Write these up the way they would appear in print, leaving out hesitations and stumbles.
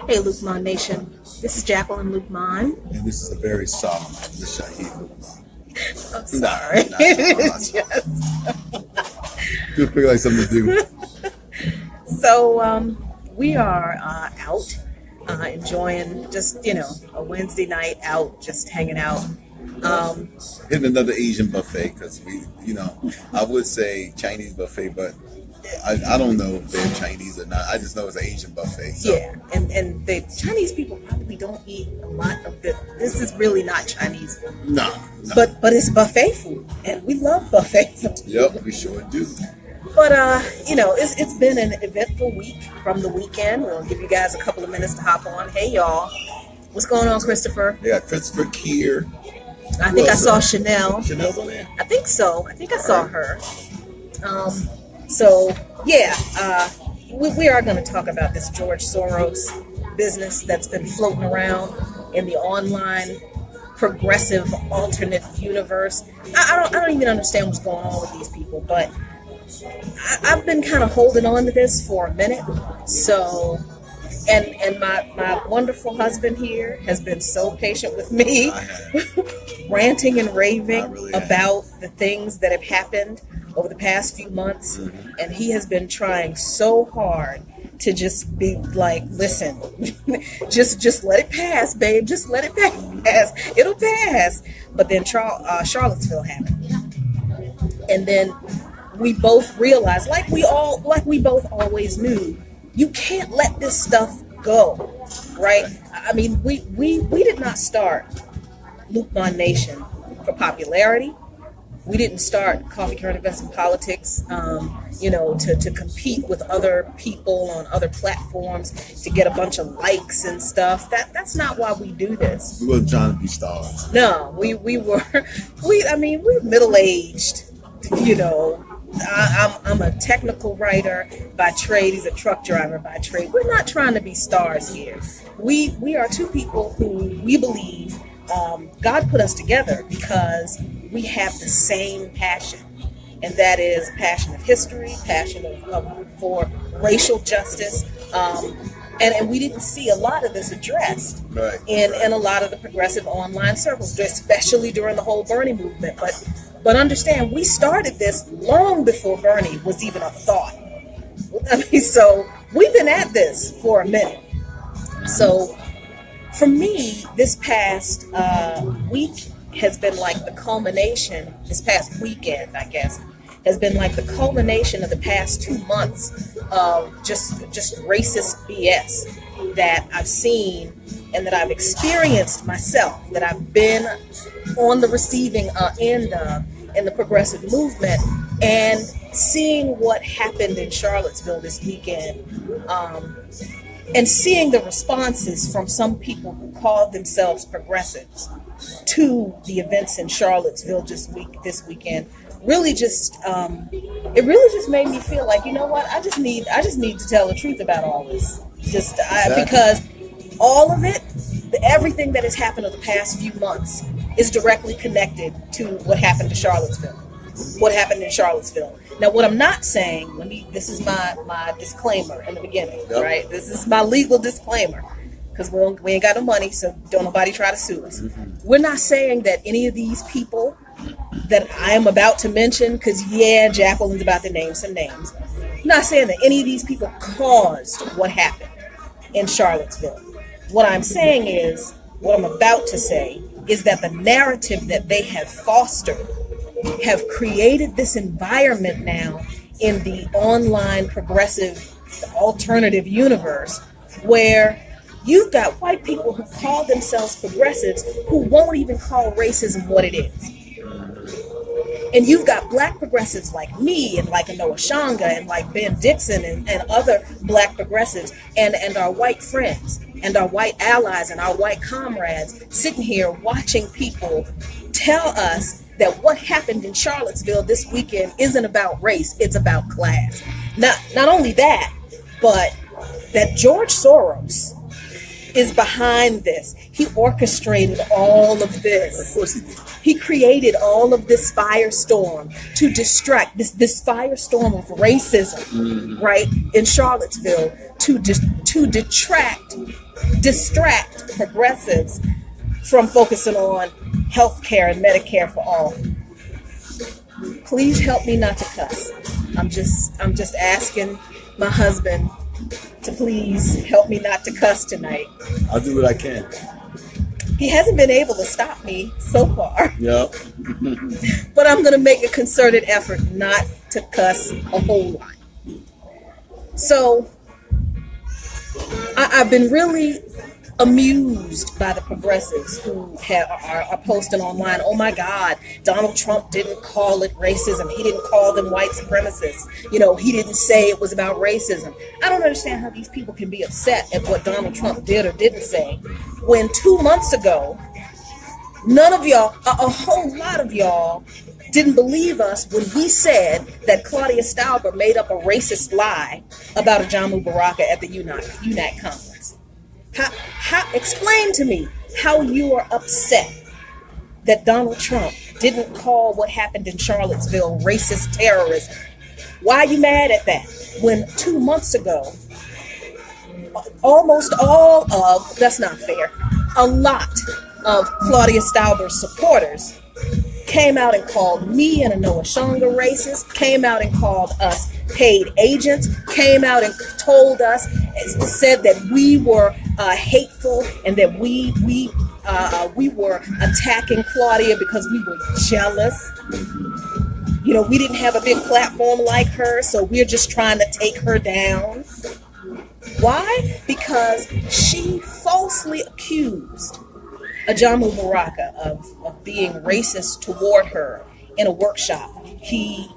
Hey, Lukman Nation. This is Jacqueline Lukman. And this is a very soft Shahid. I'm sorry. Just feel like something to do. So we are out enjoying just, a Wednesday night out, just hanging out. Hitting another Asian buffet because I would say Chinese buffet, but I don't know if they're Chinese or not. I just know it's an Asian buffet. So. Yeah, and the Chinese people probably don't eat a lot of this. This is really not Chinese food. No. But it's buffet food, and we love buffet food. Yep, we sure do. But it's been an eventful week from the weekend. We'll give you guys a couple of minutes to hop on. Hey, y'all, what's going on, Christopher? Yeah, Christopher Kier. I think I saw Chanel. Chanel's on there? I think so. I think I saw her. We are going to talk about this George Soros business that's been floating around in the online progressive alternate universe. I don't even understand what's going on with these people, but I've been kind of holding on to this for a minute. So, and my wonderful husband here has been so patient with me, ranting and raving about the things that have happened over the past few months, and he has been trying so hard to just be like, listen, just let it pass, babe, just let it pass, it'll pass. But then Charlottesville happened, and then we both realized, like we both always knew, you can't let this stuff go, right? I mean, we did not start Lukman Nation for popularity. We didn't start Coffee, Current Events, and Politics, to compete with other people on other platforms to get a bunch of likes and stuff. That's not why we do this. We weren't trying to be stars. No, we're middle-aged, I'm a technical writer by trade. He's a truck driver by trade. We're not trying to be stars here. We are two people who we believe God put us together because we have the same passion, and that is passion of history, passion for racial justice, and we didn't see a lot of this addressed in a lot of the progressive online circles, especially during the whole Bernie movement. But understand, we started this long before Bernie was even a thought. I mean, so we've been at this for a minute. So for me, this past week has been like the culmination, this past weekend, I guess, has been like the culmination of the past 2 months of just racist BS that I've seen and that I've experienced myself, that I've been on the receiving end of in the progressive movement, and seeing what happened in Charlottesville this weekend, and seeing the responses from some people who called themselves progressives to the events in Charlottesville this weekend, really just it really just made me feel like, you know what, I just need to tell the truth about all this, because all of it, everything that has happened over the past few months is directly connected to what happened in Charlottesville. Now, what I'm not saying, this is my disclaimer in the beginning, right? This is my legal disclaimer, because we ain't got no money, so don't nobody try to sue us. We're not saying that any of these people that I am about to mention, because Jacqueline's about to name some names, I'm not saying that any of these people caused what happened in Charlottesville. What I'm saying is, what I'm about to say is that the narrative that they have fostered have created this environment now in the online progressive alternative universe where you've got white people who call themselves progressives who won't even call racism what it is. And you've got black progressives like me and like Anoa Shanga and like Ben Dixon and other black progressives and our white friends and our white allies and our white comrades sitting here watching people tell us that what happened in Charlottesville this weekend isn't about race, it's about class. Not only that, but that George Soros is behind this. He orchestrated all of this. Of course he did. He created all of this firestorm to distract this firestorm of racism, right, in Charlottesville to distract progressives from focusing on health care and Medicare for all. Please help me not to cuss. I'm just asking my husband to please help me not to cuss tonight. I'll do what I can. He hasn't been able to stop me so far. Yep. But I'm going to make a concerted effort not to cuss a whole lot. So I've been really amused by the progressives who are posting online, oh my God, Donald Trump didn't call it racism. He didn't call them white supremacists. You know, he didn't say it was about racism. I don't understand how these people can be upset at what Donald Trump did or didn't say when 2 months ago, none of y'all, a whole lot of y'all didn't believe us when we said that Claudia Stauber made up a racist lie about Ajamu Baraka at the UNAC conference. Explain to me how you are upset that Donald Trump didn't call what happened in Charlottesville racist terrorism. Why are you mad at that? When 2 months ago, almost all of, that's not fair, a lot of Claudia Stauber's supporters came out and called me and Anoa Shonga racist, came out and called us paid agents, came out and told us, said that we were hateful and that we were attacking Claudia because we were jealous. You know, we didn't have a big platform like her, so we're just trying to take her down. Why? Because she falsely accused Ajamu Baraka of being racist toward her in a workshop he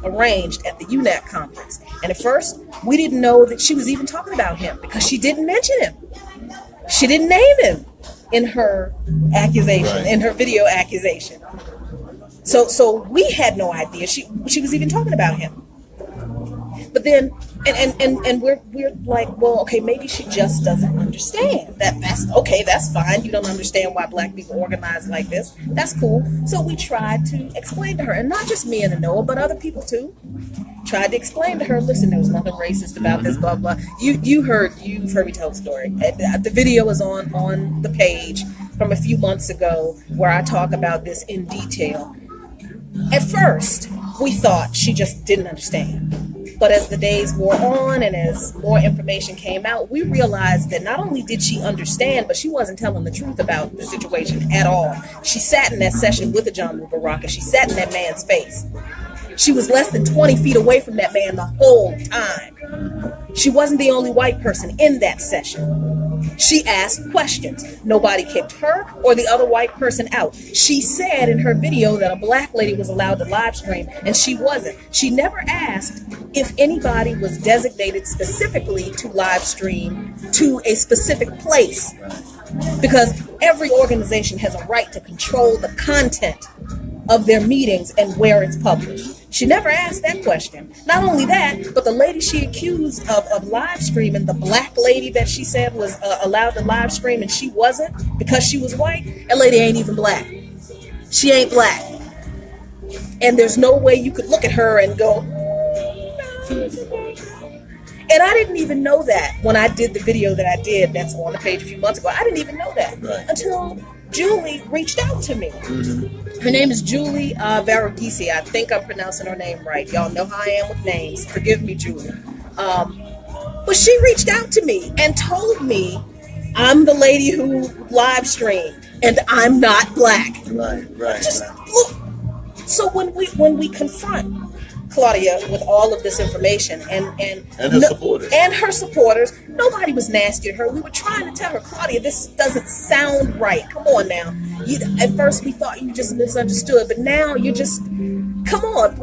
arranged at the UNAC conference. And at first, we didn't know that she was even talking about him because she didn't mention him. She didn't name him in her accusation, in her video accusation. So we had no idea she was even talking about him. But then, and we're like, well, okay, maybe she just doesn't understand. That's okay, that's fine. You don't understand why black people organize like this. That's cool. So we tried to explain to her, and not just me and Anoa, but other people too. Tried to explain to her, listen, there was nothing racist about this, blah, blah. You've heard me tell the story. The video is on the page from a few months ago where I talk about this in detail. At first, we thought she just didn't understand. But as the days wore on and as more information came out, we realized that not only did she understand, but she wasn't telling the truth about the situation at all. She sat in that session with Ajamu Baraka. She sat in that man's face. She was less than 20 feet away from that man the whole time. She wasn't the only white person in that session. She asked questions. Nobody kicked her or the other white person out. She said in her video that a black lady was allowed to live stream, and she wasn't. She never asked if anybody was designated specifically to live stream to a specific place, because every organization has a right to control the content of their meetings and where it's published. She never asked that question. Not only that, but the lady she accused of live streaming, the black lady that she said was allowed to live stream and she wasn't because she was white, that lady ain't even black. She ain't black. And there's no way you could look at her and go, no. And I didn't even know that when I did the video that I did that's on the page a few months ago. I didn't even know that until Julie reached out to me. Her name is Julie Cowardice. I think I'm pronouncing her name right. Y'all know how I am with names. Forgive me, Julie. But she reached out to me and told me I'm the lady who live streamed and I'm not black. Right. Look. So when we confront Claudia with all of this information and her supporters, nobody was nasty to her. We were trying to tell her, Claudia, this doesn't sound right. Come on now. At first we thought you just misunderstood, but now you're just, come on.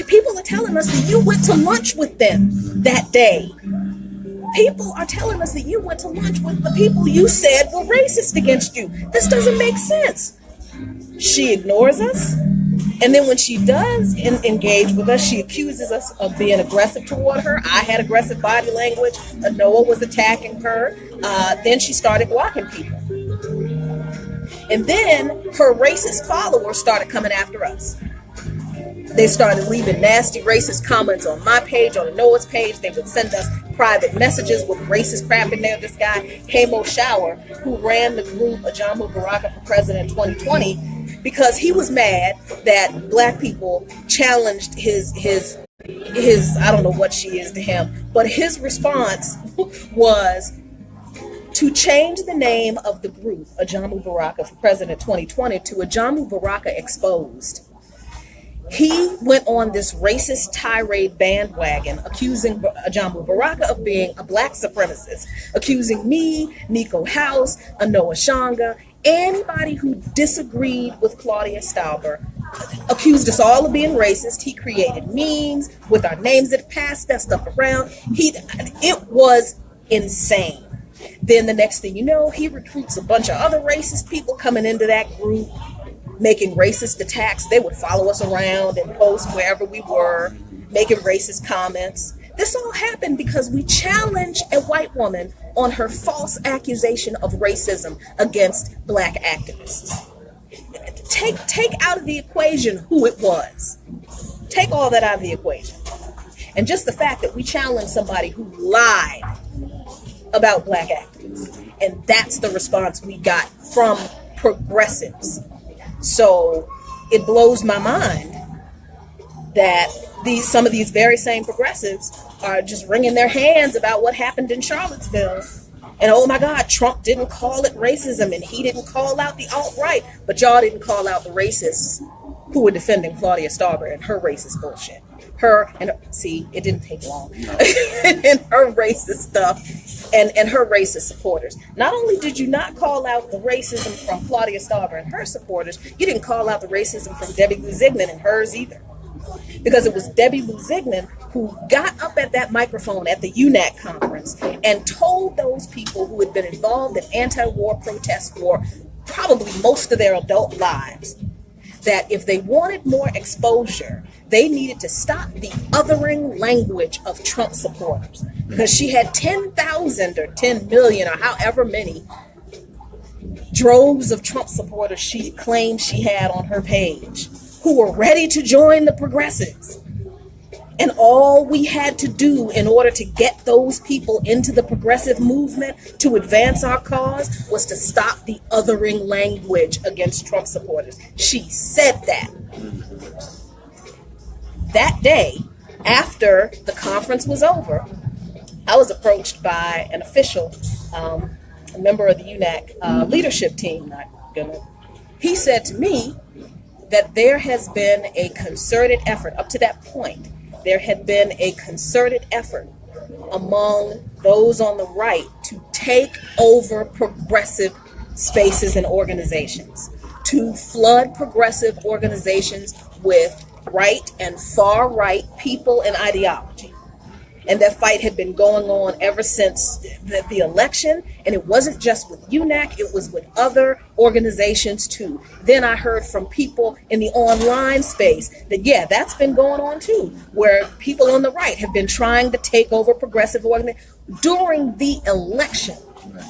People are telling us that you went to lunch with them that day. People are telling us that you went to lunch with the people you said were racist against you. This doesn't make sense. She ignores us. And then when she does engage with us, she accuses us of being aggressive toward her. I had aggressive body language. Noah was attacking her. Then she started blocking people. And then her racist followers started coming after us. They started leaving nasty racist comments on my page, on Noah's page. They would send us private messages with racist crap in there. This guy, Hamo Shower, who ran the group Ajamu Baraka for President 2020, because he was mad that black people challenged his I don't know what she is to him, but his response was to change the name of the group Ajamu Baraka for President 2020 to Ajamu Baraka Exposed. He went on this racist tirade bandwagon, accusing Ajamu Baraka of being a black supremacist, accusing me, Nico House, Anoa Shanga, anybody who disagreed with Claudia Stauber, accused us all of being racist. He created memes with our names that passed that stuff around. It was insane. Then the next thing you know, he recruits a bunch of other racist people coming into that group, making racist attacks. They would follow us around and post wherever we were, making racist comments. This all happened because we challenged a white woman on her false accusation of racism against black activists. Take out of the equation who it was. Take all that out of the equation. And just the fact that we challenged somebody who lied about black activists. And that's the response we got from progressives. So it blows my mind that some of these very same progressives are just wringing their hands about what happened in Charlottesville. And oh my God, Trump didn't call it racism and he didn't call out the alt-right, but y'all didn't call out the racists who were defending Claudia Stauber and her racist bullshit. See, it didn't take long. And her racist stuff and her racist supporters. Not only did you not call out the racism from Claudia Stauber and her supporters, you didn't call out the racism from Debbie Luzignan and hers either. Because it was Debbie Luzignan who got up at that microphone at the UNAC conference and told those people who had been involved in anti-war protests for probably most of their adult lives that if they wanted more exposure, they needed to stop the othering language of Trump supporters. Because she had 10,000 or 10 million or however many droves of Trump supporters she claimed she had on her page who were ready to join the progressives. And all we had to do in order to get those people into the progressive movement to advance our cause was to stop the othering language against Trump supporters. She said that. That day, after the conference was over, I was approached by an official, a member of the UNAC leadership team. He said to me that there has been a concerted effort up to that point. There had been a concerted effort among those on the right to take over progressive spaces and organizations, to flood progressive organizations with right and far right people and ideology. And that fight had been going on ever since the election. And it wasn't just with UNAC, it was with other organizations too. Then I heard from people in the online space that, yeah, that's been going on too, where people on the right have been trying to take over progressive organizations. During the election,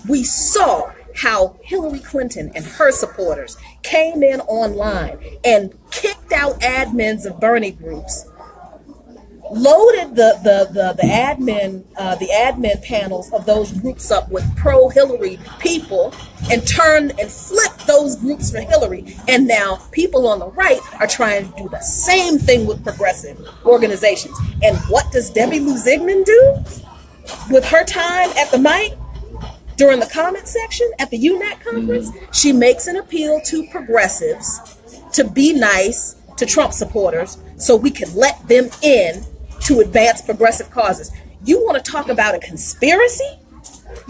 we saw how Hillary Clinton and her supporters came in online and kicked out admins of Bernie groups, loaded the admin panels of those groups up with pro-Hillary people and turned and flipped those groups for Hillary. And now people on the right are trying to do the same thing with progressive organizations. And what does Debbie Luzignan do with her time at the mic during the comment section at the UNAC conference? She makes an appeal to progressives to be nice to Trump supporters so we can let them in to advance progressive causes. You want to talk about a conspiracy?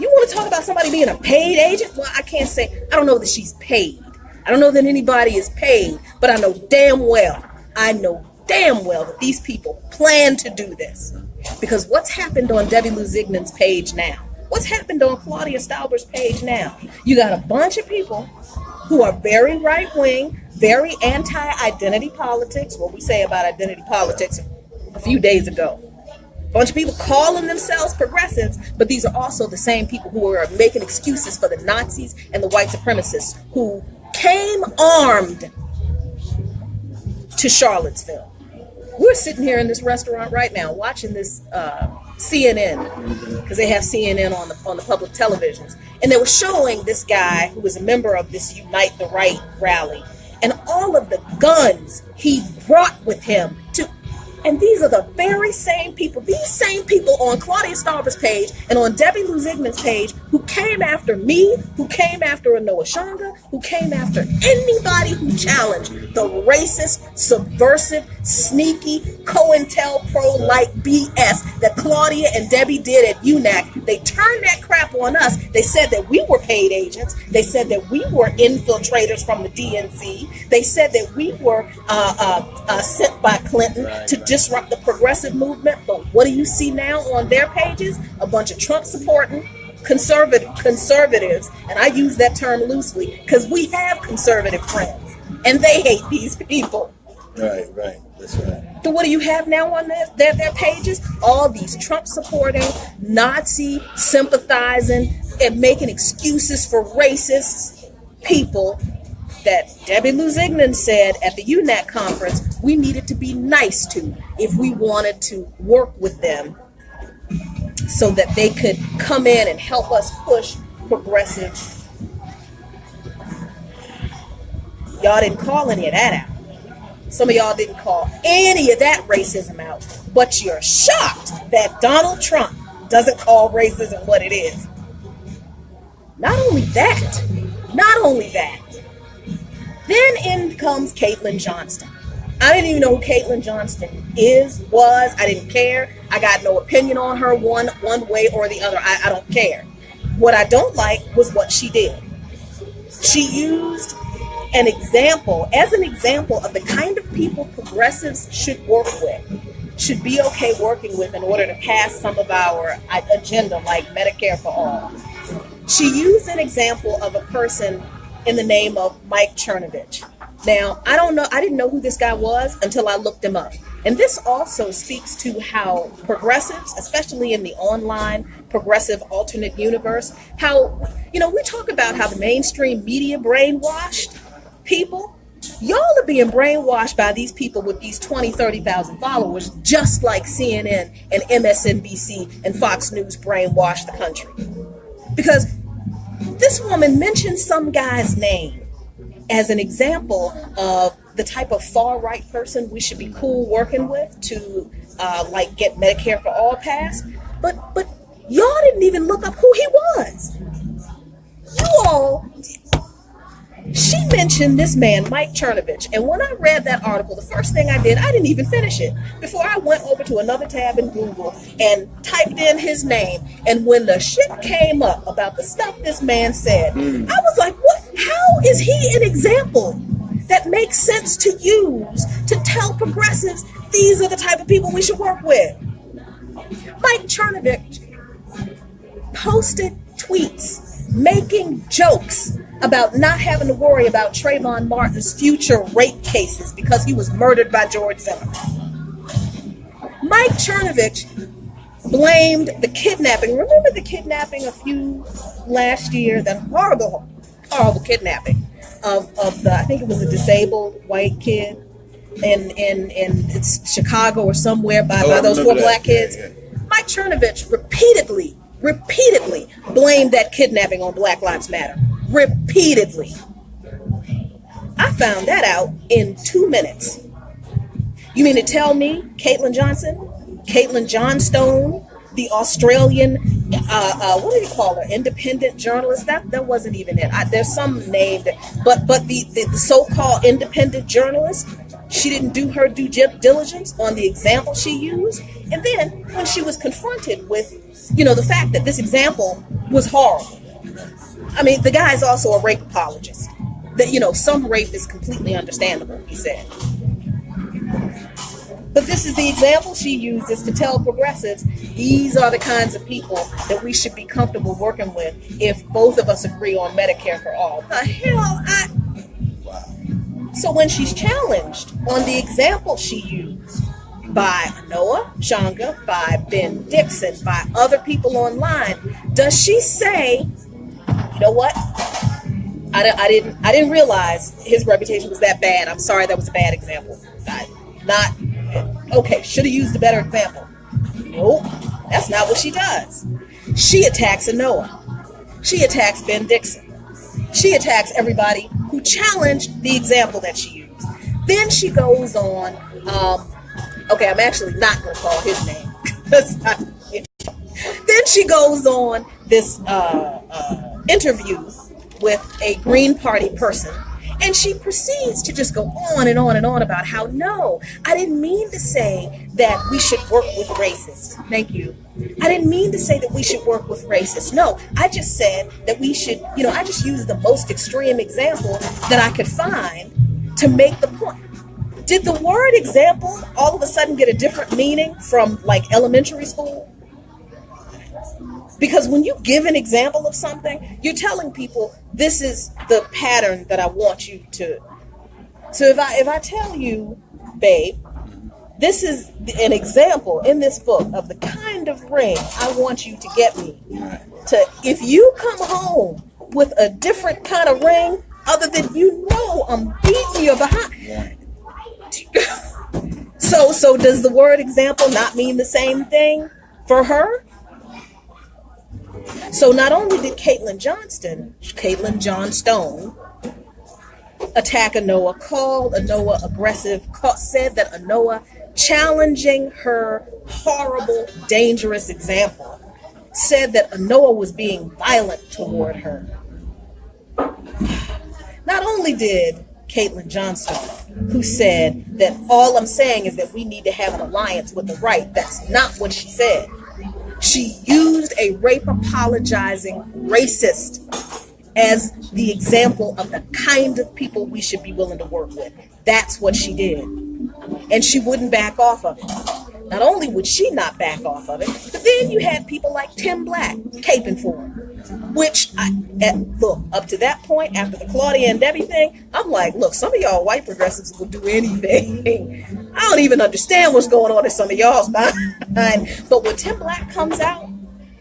You want to talk about somebody being a paid agent? Well, I can't say, I don't know that she's paid. I don't know that anybody is paid, but I know damn well that these people plan to do this. Because what's happened on Debbie Luzignan's page now? What's happened on Claudia Stauber's page now? You got a bunch of people who are very right-wing, very anti-identity politics. What we say about identity politics a few days ago. A bunch of people calling themselves progressives, but these are also the same people who are making excuses for the Nazis and the white supremacists who came armed to Charlottesville. We're sitting here in this restaurant right now watching this CNN, because they have CNN on the public televisions, and they were showing this guy who was a member of this Unite the Right rally, and all of the guns he brought with him to. And these are the very same people, these same people on Claudia Starber's page and on Debbie Lou Zigman's page, who came after me, who came after Anoa Shanga, who came after anybody who challenged the racist, subversive, sneaky, COINTELPRO-like BS that Claudia and Debbie did at UNAC. They turned that crap on us. They said that we were paid agents. They said that we were infiltrators from the DNC. They said that we were sent by Clinton to disrupt the progressive movement. But what do you see now on their pages? A bunch of Trump supporting conservatives, and I use that term loosely because we have conservative friends and they hate these people. Right, that's right. So what do you have now on their pages? All these Trump supporting, Nazi sympathizing, and making excuses for racist people that Debbie Lou Zigman said at the UNAC conference we needed to be nice to if we wanted to work with them so that they could come in and help us push progressive. Y'all didn't call any of that out. Some of y'all didn't call any of that racism out, but you're shocked that Donald Trump doesn't call racism what it is. Not only that, then in comes Caitlin Johnston. I didn't even know who Caitlin Johnston was. I didn't care. I got no opinion on her one way or the other. I don't care. What I don't like was what she did. She used an example of the kind of people progressives should work with, should be okay working with in order to pass some of our agenda like Medicare for all. She used an example of a person in the name of Mike Chernovich. Now, I didn't know who this guy was until I looked him up. And this also speaks to how progressives, especially in the online progressive alternate universe, how, we talk about how the mainstream media brainwashed people. Y'all are being brainwashed by these people with these 20, 30,000 followers, just like CNN and MSNBC and Fox News brainwashed the country. Because this woman mentioned some guy's name as an example of the type of far-right person we should be cool working with to get Medicare for all passed. But y'all didn't even look up who he was. She mentioned this man, Mike Chernovich, and when I read that article, the first thing I did, I didn't even finish it. Before I went over to another tab in Google and typed in his name, and when the shit came up about the stuff this man said, I was like, what? How is he an example that makes sense to use to tell progressives these are the type of people we should work with? Mike Chernovich posted tweets making jokes about not having to worry about Trayvon Martin's future rape cases because he was murdered by George Zimmerman. Mike Chernovich blamed the kidnapping. Remember the kidnapping last year, that horrible kidnapping of the, I think it was a disabled white kid in Chicago or somewhere by those four black kids. Yeah. Mike Chernovich repeatedly blamed that kidnapping on Black Lives Matter. Repeatedly. I found that out in 2 minutes. You mean to tell me Caitlin Johnstone, the Australian, what do you call her? Independent journalist? That wasn't even it. There's some name but the so-called independent journalist, she didn't do her due diligence on the example she used. And then when she was confronted with, the fact that this example was horrible. I mean, the guy is also a rape apologist. That, some rape is completely understandable, he said. But this is the example she uses to tell progressives, these are the kinds of people that we should be comfortable working with if both of us agree on Medicare for all. The hell? So when she's challenged on the example she used by Anoa Shanga, by Ben Dixon, by other people online, does she say, you know what? I didn't realize his reputation was that bad. I'm sorry, that was a bad example. Okay, should have used a better example. Nope, that's not what she does. She attacks Anoa. She attacks Ben Dixon. She attacks everybody who challenged the example that she used. Then she goes on, okay, I'm actually not going to call his name. Then she goes on this interview with a Green Party person, and she proceeds to just go on and on and on about how, no, I didn't mean to say that we should work with racists. Thank you. I didn't mean to say that we should work with racists. No, I just said that we should, I just used the most extreme example that I could find to make the point. Did the word example all of a sudden get a different meaning from like elementary school? Because when you give an example of something, you're telling people this is the pattern that I want you to. So if I tell you, babe, this is an example in this book of the kind of ring I want you to get me. If you come home with a different kind of ring, other than I'm beating you behind. So does the word example not mean the same thing for her? So not only did Caitlin Johnstone attack Anoa, called Anoa aggressive, said that Anoa challenging her horrible, dangerous example, said that Anoa was being violent toward her. Not only did Caitlin Johnstone, who said that all I'm saying is that we need to have an alliance with the right. That's not what she said. She used a rape apologizing racist as the example of the kind of people we should be willing to work with. That's what she did. And she wouldn't back off of it. Not only would she not back off of it, but then you had people like Tim Black caping for her. Which, look, up to that point, after the Claudia and Debbie thing, I'm like, look, some of y'all white progressives will do anything. I don't even understand what's going on in some of y'all's mind. But when Tim Black comes out,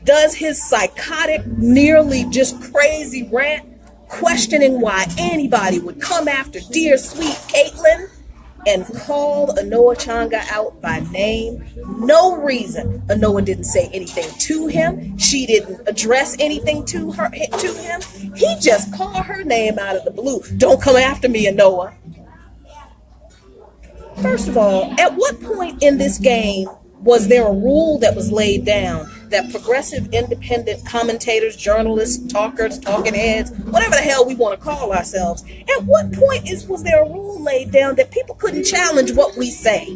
does his psychotic, nearly just crazy rant, questioning why anybody would come after dear sweet Caitlin, and called Anoa Changa out by name. No reason Anoa didn't say anything to him. She didn't address anything to him. He just called her name out of the blue. Don't come after me, Anoa. First of all, at what point in this game was there a rule that was laid down that progressive, independent commentators, journalists, talkers, talking heads, whatever the hell we want to call ourselves, at what point was there a rule laid down that people couldn't challenge what we say?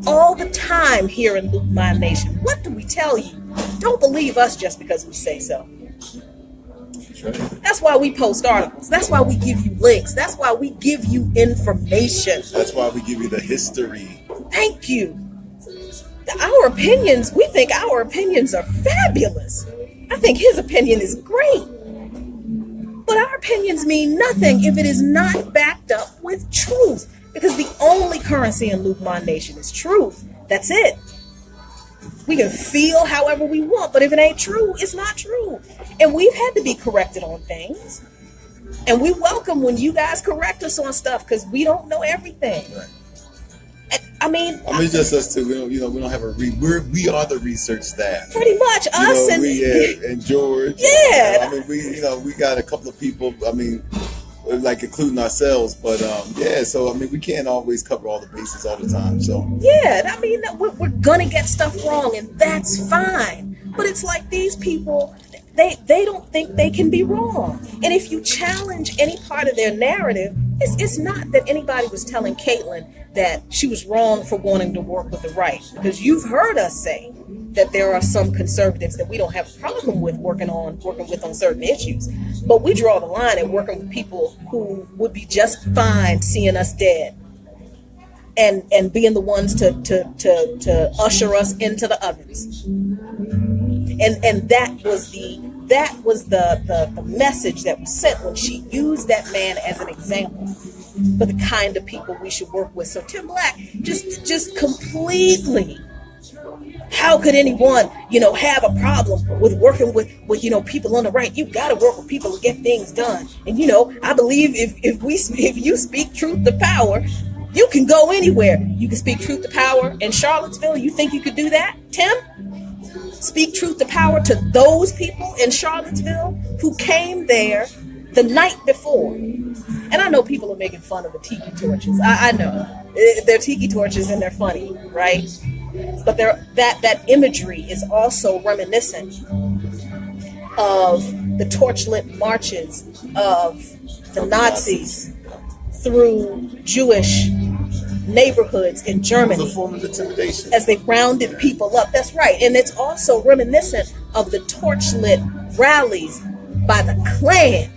All the time here in Luke My Nation, what do we tell you? Don't believe us just because we say so. That's why we post articles. That's why we give you links. That's why we give you information. That's why we give you the history. Thank you. Our opinions, we think our opinions are fabulous. I think his opinion is great. But our opinions mean nothing if it is not backed up with truth. Because the only currency in Luke My Nation is truth. That's it. We can feel however we want, but if it ain't true, it's not true. And we've had to be corrected on things. And we welcome when you guys correct us on stuff because we don't know everything. Right. I mean, it's just us too. We don't have we are the research staff. Pretty much us and George. Yeah. We got a couple of people. Like including ourselves, but so we can't always cover all the bases all the time. So we're gonna get stuff wrong, and that's fine. But it's like these people, they don't think they can be wrong. And if you challenge any part of their narrative, it's not that anybody was telling Caitlin that she was wrong for wanting to work with the right, because you've heard us say that there are some conservatives that we don't have a problem with working with on certain issues. But we draw the line at working with people who would be just fine seeing us dead and being the ones to usher us into the ovens. And that was the message that was sent when she used that man as an example for the kind of people we should work with. So Tim Black just completely how could anyone, have a problem with working with people on the right? You got to work with people to get things done. And, I believe if you speak truth to power, you can go anywhere. You can speak truth to power in Charlottesville. You think you could do that, Tim? Speak truth to power to those people in Charlottesville who came there the night before. And I know people are making fun of the tiki torches. I know. They're tiki torches and they're funny, right? But that imagery is also reminiscent of the torchlit marches of the Nazis through Jewish neighborhoods in Germany. It's a form of intimidation. As they rounded people up. That's right. And it's also reminiscent of the torchlit rallies by the Klan.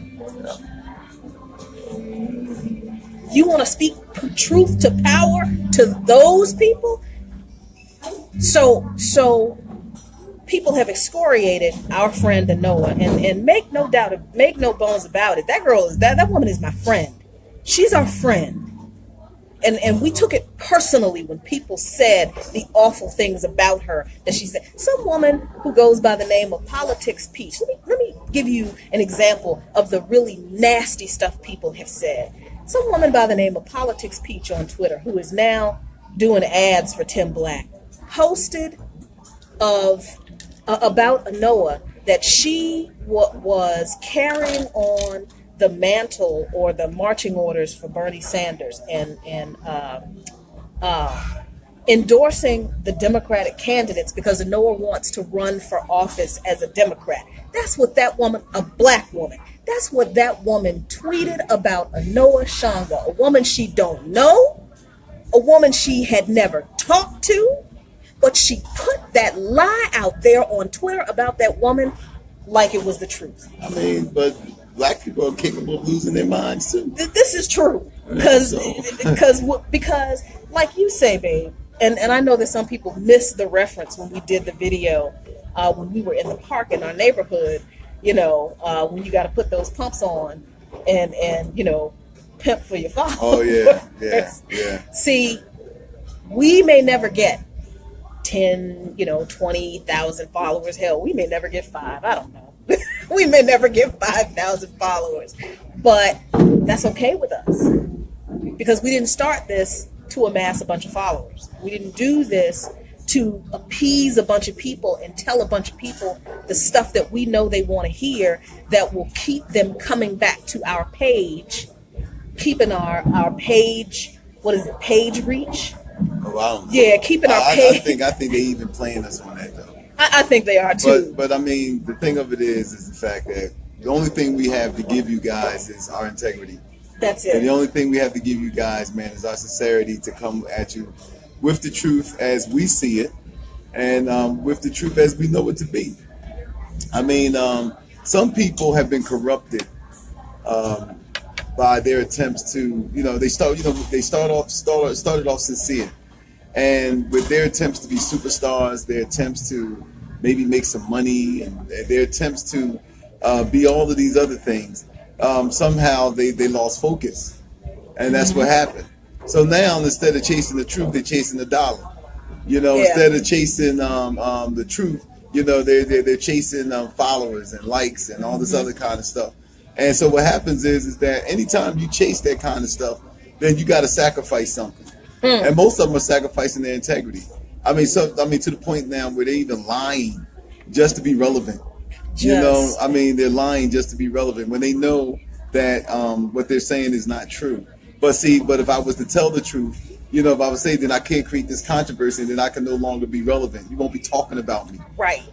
You want to speak truth to power to those people? So people have excoriated our friend Anoa, and make no bones about it. That woman is my friend. She's our friend. And we took it personally when people said the awful things about her that she said. Some woman who goes by the name of Politics Peach. Let me give you an example of the really nasty stuff people have said. Some woman by the name of Politics Peach on Twitter, who is now doing ads for Tim Black, posted about Anoa that she was carrying on the mantle or the marching orders for Bernie Sanders and endorsing the Democratic candidates because Anoa wants to run for office as a Democrat. That's what that woman, a black woman, that's what that woman tweeted about Anoa Shanga, a woman she don't know, a woman she had never talked to, but she put that lie out there on Twitter about that woman like it was the truth. I mean, but black people are capable of losing their minds too. This is true because like you say, babe, and I know that some people missed the reference when we did the video when we were in the park in our neighborhood. When you got to put those pumps on and pimp for your followers. Oh yeah. See, we may never get 10, 20,000 followers. Hell, we may never get 5. I don't know. We may never get 5,000 followers, but that's okay with us because we didn't start this to amass a bunch of followers. We didn't do this to appease a bunch of people and tell a bunch of people the stuff that we know they want to hear that will keep them coming back to our page, keeping our page, page reach? Oh, I don't know. Yeah, keeping our page. I think they even playing us on that though. I think they are too. But I mean, the thing of it is the fact that the only thing we have to give you guys is our integrity. That's it. And the only thing we have to give you guys, man, is our sincerity to come at you with the truth as we see it and with the truth as we know it to be. I mean, some people have been corrupted by their attempts to, they started off sincere. And with their attempts to be superstars, their attempts to maybe make some money, and their attempts to be all of these other things, somehow they lost focus. And that's what happened. So now instead of chasing the truth, they're chasing the dollar. Instead of chasing the truth, they're chasing followers and likes and all this other kind of stuff. And so what happens is that anytime you chase that kind of stuff, then you got to sacrifice something. And most of them are sacrificing their integrity. I mean, to the point now where they're even lying just to be relevant. Yes. They're lying just to be relevant when they know that what they're saying is not true. But if I was to tell the truth, if I would say, then I can't create this controversy, and then I can no longer be relevant. You won't be talking about me. Right.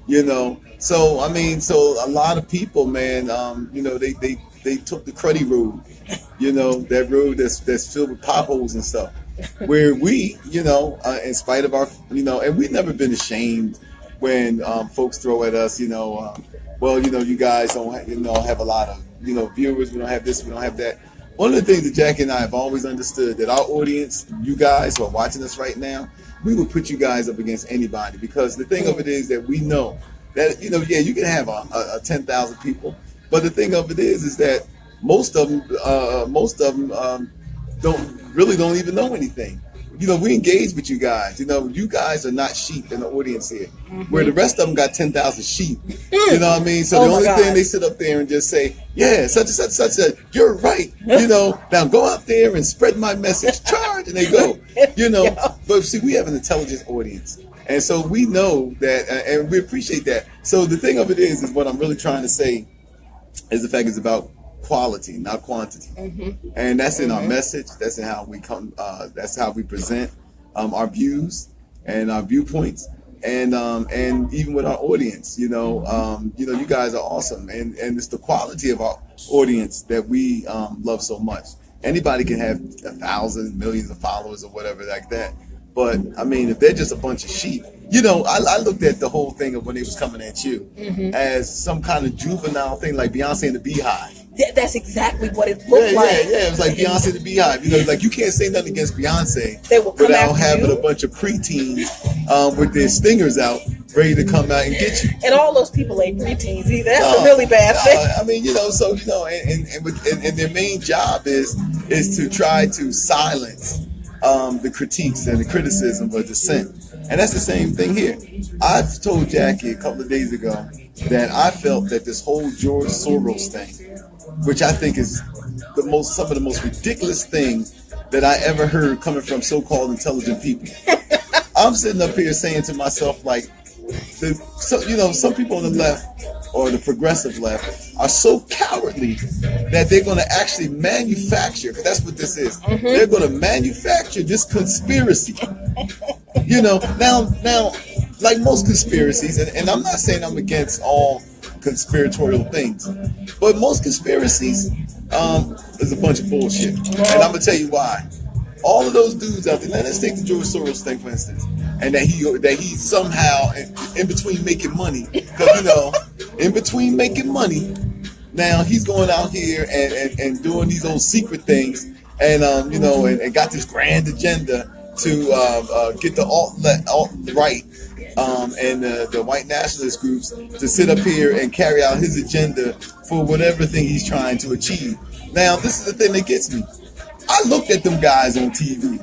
So a lot of people, man, they took the cruddy road, that road that's filled with potholes and stuff. Where we, in spite of our, and we've never been ashamed when folks throw at us, you guys don't, have a lot of, viewers. We don't have this, we don't have that. One of the things that Jackie and I have always understood that our audience, you guys who are watching us right now, we will put you guys up against anybody because the thing of it is that we know that, you can have a 10,000 people, but the thing of it is that most of them don't even know anything. we engage with you guys. You guys are not sheep in the audience here, where the rest of them got 10,000 sheep. You know what I mean? So the only thing they sit up there and just say, yeah, such and such, such a, you're right. Now go out there and spread my message, charge, and they go. But see, we have an intelligent audience. And so we know that, and we appreciate that. So the thing of it is what I'm really trying to say is the fact it's about quality, not quantity. And that's in our message. That's in how we come. That's how we present our views and our viewpoints, and even with our audience. You guys are awesome, and it's the quality of our audience that we love so much. Anybody can have 1,000, millions of followers or whatever like that. But I mean, if they're just a bunch of sheep, I looked at the whole thing of when they was coming at you as some kind of juvenile thing, like Beyonce and the Beehive. That's exactly what it looked like. Yeah. It was like Beyonce and the Beehive. Like you can't say nothing against Beyonce without having a bunch of preteens with their stingers out, ready to come out and get you. And all those people ain't preteens either. That's a really bad thing. And their main job is to try to silence the critiques and the criticism or dissent. And that's the same thing here. I've told Jackie a couple of days ago that I felt that this whole George Soros thing, which I think is some of the most ridiculous things that I ever heard coming from so-called intelligent people. I'm sitting up here saying to myself, like, some people on the left or the progressive left are so cowardly that they're going to actually manufacture, because that's what this is. They're going to manufacture this conspiracy. Now, like most conspiracies, and I'm not saying I'm against all conspiratorial things, but most conspiracies is a bunch of bullshit. And I'm going to tell you why. All of those dudes out there, now let's take the George Soros thing, for instance, and that he somehow, in between making money, because, in between making money, now he's going out here and doing these old secret things, and, and got this grand agenda to get the alt-right and the white nationalist groups to sit up here and carry out his agenda for whatever thing he's trying to achieve. Now, this is the thing that gets me. I looked at them guys on TV.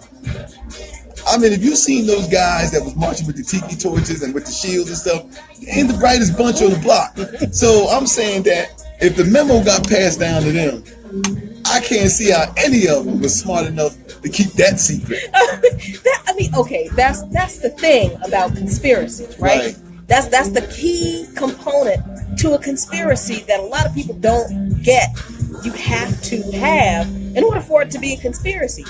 I mean, if you've seen those guys that was marching with the tiki torches and with the shields and stuff, they ain't the brightest bunch on the block. So I'm saying that if the memo got passed down to them, I can't see how any of them was smart enough to keep that secret. That's the thing about conspiracies, right? That's the key component to a conspiracy that a lot of people don't get. You have to have, in order for it to be a conspiracy,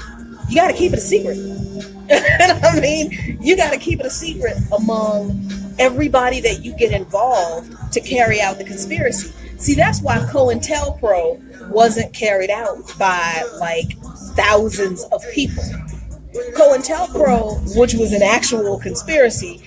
you got to keep it a secret. You got to keep it a secret among everybody that you get involved to carry out the conspiracy. See, that's why COINTELPRO wasn't carried out by like thousands of people. COINTELPRO, which was an actual conspiracy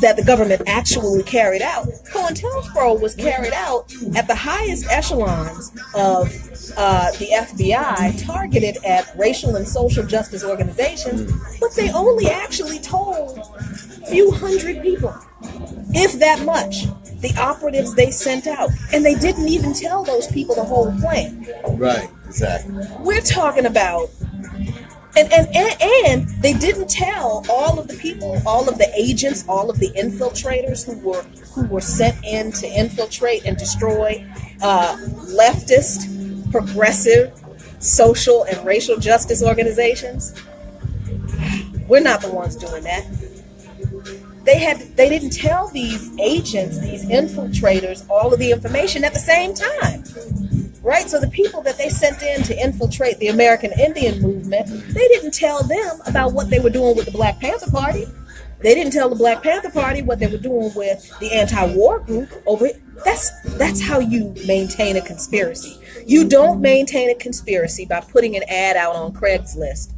that the government actually carried out, COINTELPRO was carried out at the highest echelons of the FBI, targeted at racial and social justice organizations, but they only actually told a few hundred people, if that much, the operatives they sent out. And they didn't even tell those people the whole plan. Right, exactly. We're talking about, and they didn't tell all of the people, all of the agents, all of the infiltrators who were sent in to infiltrate and destroy leftist, progressive, social, and racial justice organizations. We're not the ones doing that. They didn't tell these agents, these infiltrators, all of the information at the same time. Right? So the people that they sent in to infiltrate the American Indian movement, they didn't tell them about what they were doing with the Black Panther Party. They didn't tell the Black Panther Party what they were doing with the anti-war group over it. That's how you maintain a conspiracy. You don't maintain a conspiracy by putting an ad out on Craigslist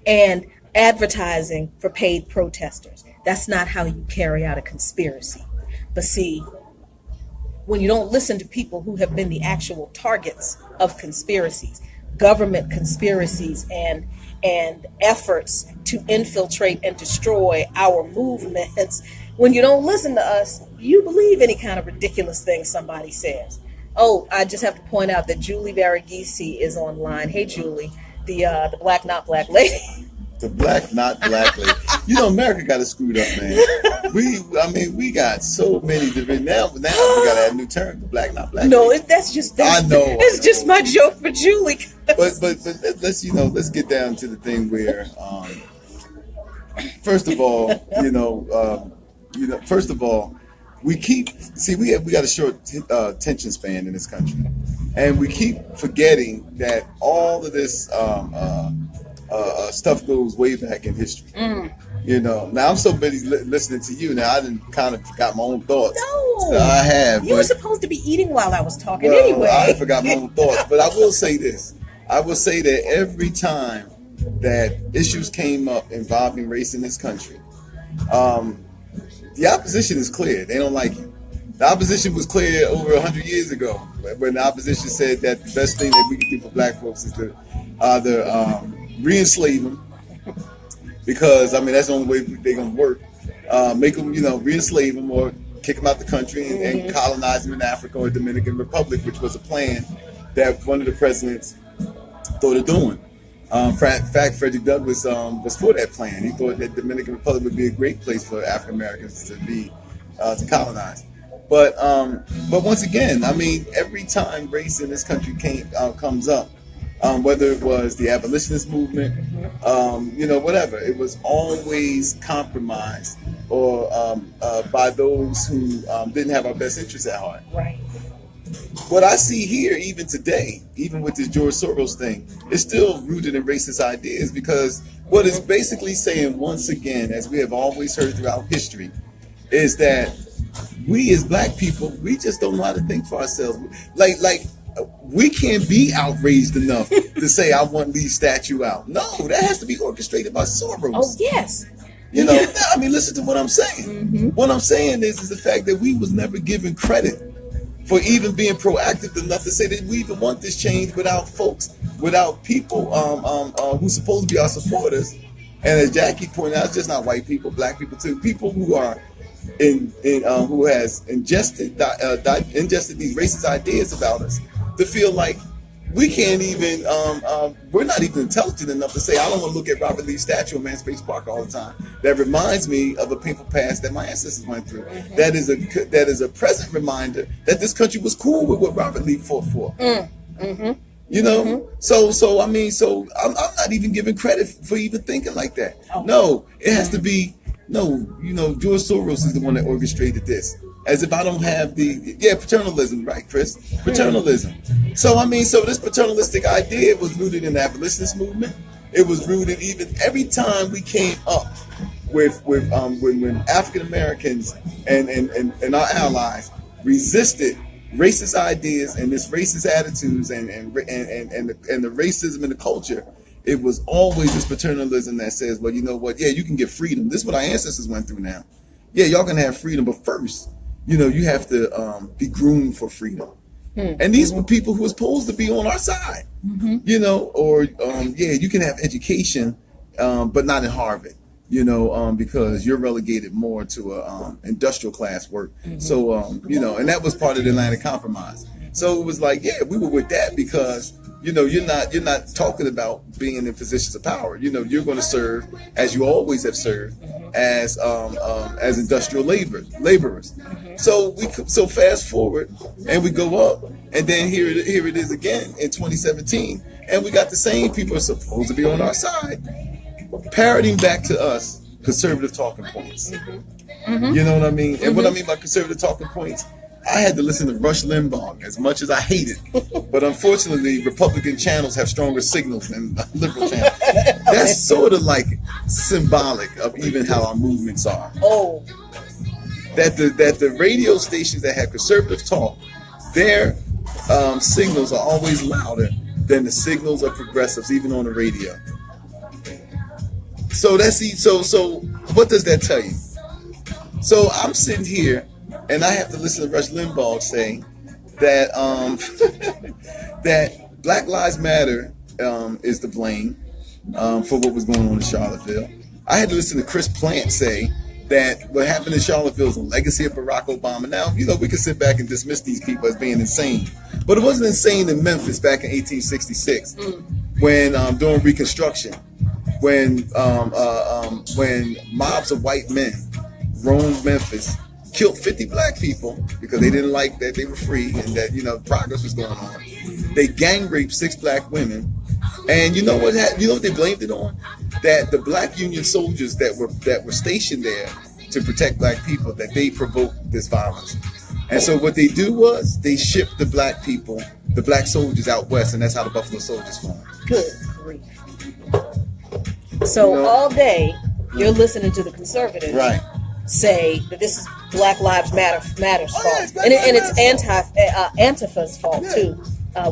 and advertising for paid protesters. That's not how you carry out a conspiracy. But see, when you don't listen to people who have been the actual targets of conspiracies, government conspiracies, and efforts to infiltrate and destroy our movements, when you don't listen to us, you believe any kind of ridiculous thing somebody says. Oh, I just have to point out that Julie Varagisi is online. Hey, Julie. the black not black lady. The black not black lady. You know, America got it screwed up, man. We got so many different. Now we got to add a new term, the black not black. No, lady. that's just. I know. It's just my joke for Julie. But let's get down to the thing where, first of all, we got a short attention span in this country, and we keep forgetting that all of this stuff goes way back in history. You know, now I'm so busy listening to you. Now I didn't kind of forgot my own thoughts. No, I have. You were supposed to be eating while I was talking well, anyway. I forgot my own thoughts, but I will say this. I will say that every time that issues came up involving race in this country, the opposition is clear. They don't like it. The opposition was clear over 100 years ago when the opposition said that the best thing that we can do for black folks is to either re-enslave them, because that's the only way they're going to work. Make them, re-enslave them or kick them out the country and colonize them in Africa or Dominican Republic, which was a plan that one of the presidents thought of doing. In fact, Frederick Douglass was for that plan. He thought that Dominican Republic would be a great place for African Americans to colonize. But once again, every time race in this country comes up, whether it was the abolitionist movement, whatever, it was always compromised or by those who didn't have our best interests at heart. Right. What I see here, even today, even with this George Soros thing, is still rooted in racist ideas, because what it's basically saying, once again, as we have always heard throughout history, is that we as black people, we just don't know how to think for ourselves. Like we can't be outraged enough to say, I want Lee's statue out. No, that has to be orchestrated by Soros. Oh, yes. Listen to what I'm saying. What I'm saying is the fact that we was never given credit for even being proactive enough to say that we even want this change without people who's supposed to be our supporters. And as Jackie pointed out, it's just not white people, black people too. People who are who has ingested these racist ideas about us, to feel like we can't even, we're not even intelligent enough to say, I don't want to look at Robert Lee's statue in Man's Face Park all the time. That reminds me of a painful past that my ancestors went through. That is a present reminder that this country was cool with what Robert Lee fought for. So I'm not even giving credit for even thinking like that. No, it has to be, George Soros is the one that orchestrated this. As if I don't have paternalism, right, Chris? Paternalism. So this paternalistic idea was rooted in the abolitionist movement. It was rooted even every time we came up with when African Americans and our allies resisted racist ideas and this racist attitudes and the racism in the culture. It was always this paternalism that says, well, you know what? Yeah, you can get freedom. This is what our ancestors went through now. Yeah, y'all can have freedom, but first, you have to be groomed for freedom. And these were people who were supposed to be on our side, you can have education, but not in Harvard, because you're relegated more to industrial class work. So, and that was part of the Atlantic Compromise. So it was like, we were with that because, you're not talking about being in positions of power. You're going to serve as you always have served as industrial laborers. So fast forward and we go up, and then here it is again in 2017, and we got the same people who are supposed to be on our side parroting back to us conservative talking points. You know what I mean? And what I mean by conservative talking points, I had to listen to Rush Limbaugh as much as I hate it. But unfortunately, Republican channels have stronger signals than liberal channels. That's sort of like symbolic of even how our movements are. Oh. That the radio stations that have conservative talk, their signals are always louder than the signals of progressives, even on the radio. So so what does that tell you? So I'm sitting here, and I have to listen to Rush Limbaugh say that that Black Lives Matter is to blame for what was going on in Charlottesville. I had to listen to Chris Plant say that what happened in Charlottesville is a legacy of Barack Obama. Now, we can sit back and dismiss these people as being insane, but it wasn't insane in Memphis back in 1866 when during Reconstruction, when mobs of white men roamed Memphis, killed 50 black people because they didn't like that they were free and that progress was going on. They gang raped 6 black women, and you know what they blamed it on? That the black Union soldiers that were stationed there to protect black people, that they provoked this violence. And so what they do was they shipped the black people, the black soldiers out west, and that's how the Buffalo Soldiers formed. Good grief. So all day you're listening to the conservatives say that this is Black Lives Matter's fault, and it's Antifa's fault too,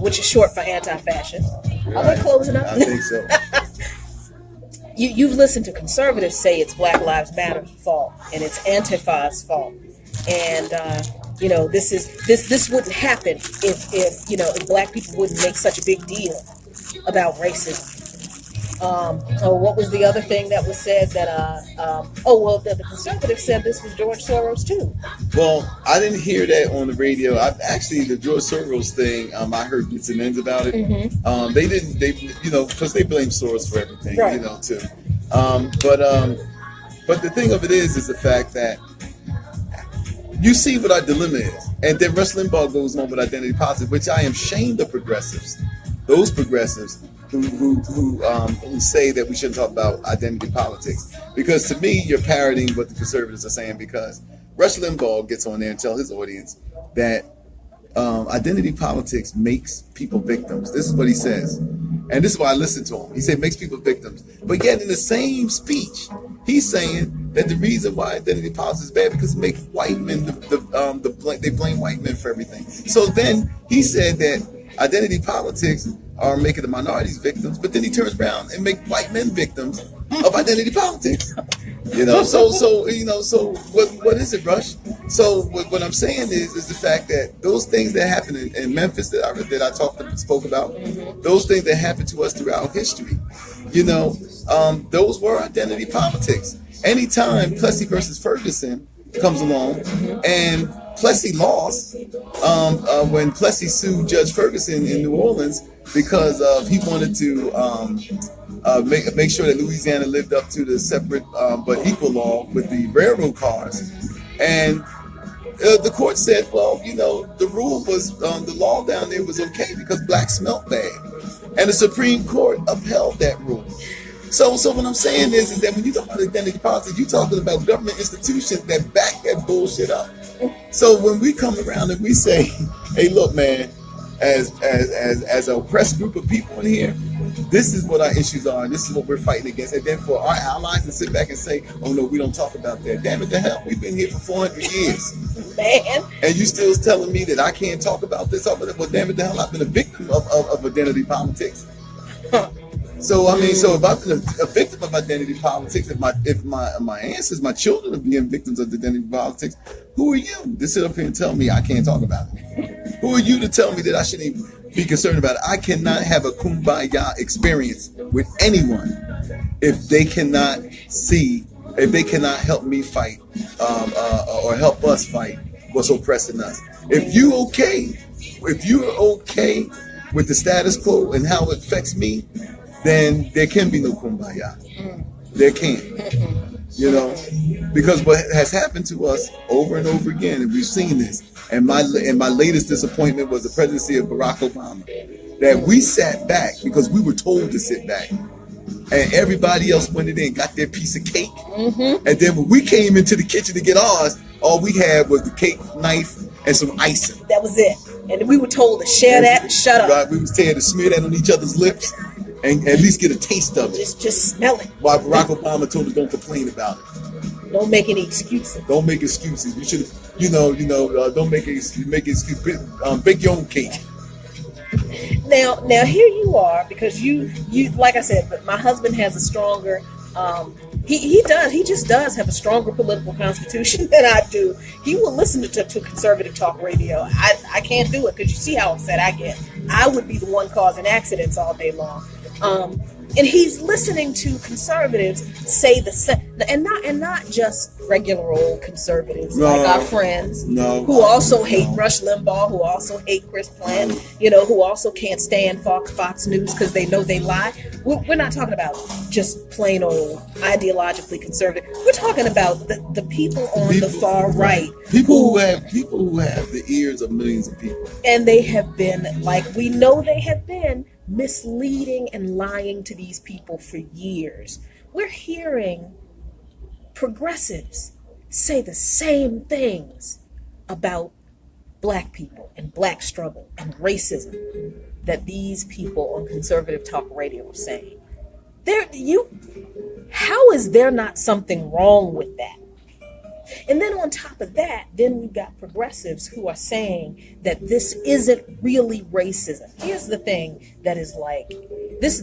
which is short for anti-fascist. Are they closing up? I think so. You've listened to conservatives say it's Black Lives Matter's fault and it's Antifa's fault, and this wouldn't happen if black people wouldn't make such a big deal about racism. What was the other thing that was said? That the conservatives said this was George Soros too. Well, I didn't hear that on the radio. The George Soros thing, I heard bits and ends about it. Mm-hmm. They didn't, because they blame Soros for everything, too. But the thing of it is the fact that you see what our dilemma is, and then Rush Limbaugh goes on with identity politics, which I am ashamed of progressives. Those progressives who say that we shouldn't talk about identity politics, because to me you're parroting what the conservatives are saying, because Rush Limbaugh gets on there and tells his audience that identity politics makes people victims. This is what he says, and this is why I listen to him. He said it makes people victims, but yet in the same speech he's saying that the reason why identity politics is bad because it makes white men they blame white men for everything. So then he said that identity politics are making the minorities victims, but then he turns around and make white men victims of identity politics. So what is it, Rush? So what I'm saying is the fact that those things that happen in Memphis that I spoke about, those things that happen to us throughout history, those were identity politics. Anytime Plessy versus Ferguson comes along, and Plessy lost when Plessy sued Judge Ferguson in New Orleans because he wanted to make sure that Louisiana lived up to the separate but equal law with the railroad cars. And the court said, well, the rule was, the law down there was okay because blacks smelt bad. And the Supreme Court upheld that rule. So what I'm saying is that when you talk about identity politics, you're talking about government institutions that back that bullshit up. So when we come around and we say, hey, look, man, as an oppressed group of people in here, this is what our issues are, and this is what we're fighting against. And then for our allies to sit back and say, oh, no, we don't talk about that. Damn it to hell, we've been here for 400 years. Man. And you still telling me that I can't talk about this? Well, damn it to hell, I've been a victim of identity politics. So if I've been a victim of identity politics, if my ancestors, my children are being victims of identity politics, who are you to sit up here and tell me I can't talk about it? Who are you to tell me that I shouldn't be concerned about it? I cannot have a kumbaya experience with anyone if they cannot help me fight or help us fight what's oppressing us. If you're okay with the status quo and how it affects me, then there can be no kumbaya. There can't. Because what has happened to us over and over again, and we've seen this, and my latest disappointment was the presidency of Barack Obama, that we sat back because we were told to sit back, and everybody else went in there and got their piece of cake, and then when we came into the kitchen to get ours, all we had was the cake, knife, and some icing. That was it. And we were told to share that and shut up. Right, we was told to smear that on each other's lips and at least get a taste of it. Just smell it. While Barack Obama told us don't complain about it. Don't make any excuses. Don't make excuses. You should, don't make excuses. Bake your own cake. Now here you are, because you like I said, but my husband has a stronger. He just does have a stronger political constitution than I do. He will listen to conservative talk radio. I can't do it because you see how upset I get. I would be the one causing accidents all day long. And he's listening to conservatives say the same. and not just regular old conservatives like our friends who also hate Rush Limbaugh, who also hate Chris Plant, who also can't stand Fox News because they know they lie. We're not talking about just plain old ideologically conservative. We're talking about the people on the far right, people who have the ears of millions of people, and they have been, like we know they have been, misleading and lying to these people for years. We're hearing progressives say the same things about black people and black struggle and racism that these people on conservative talk radio are saying. How is there not something wrong with that? And then on top of that, then we've got progressives who are saying that this isn't really racism. Here's the thing that is like, this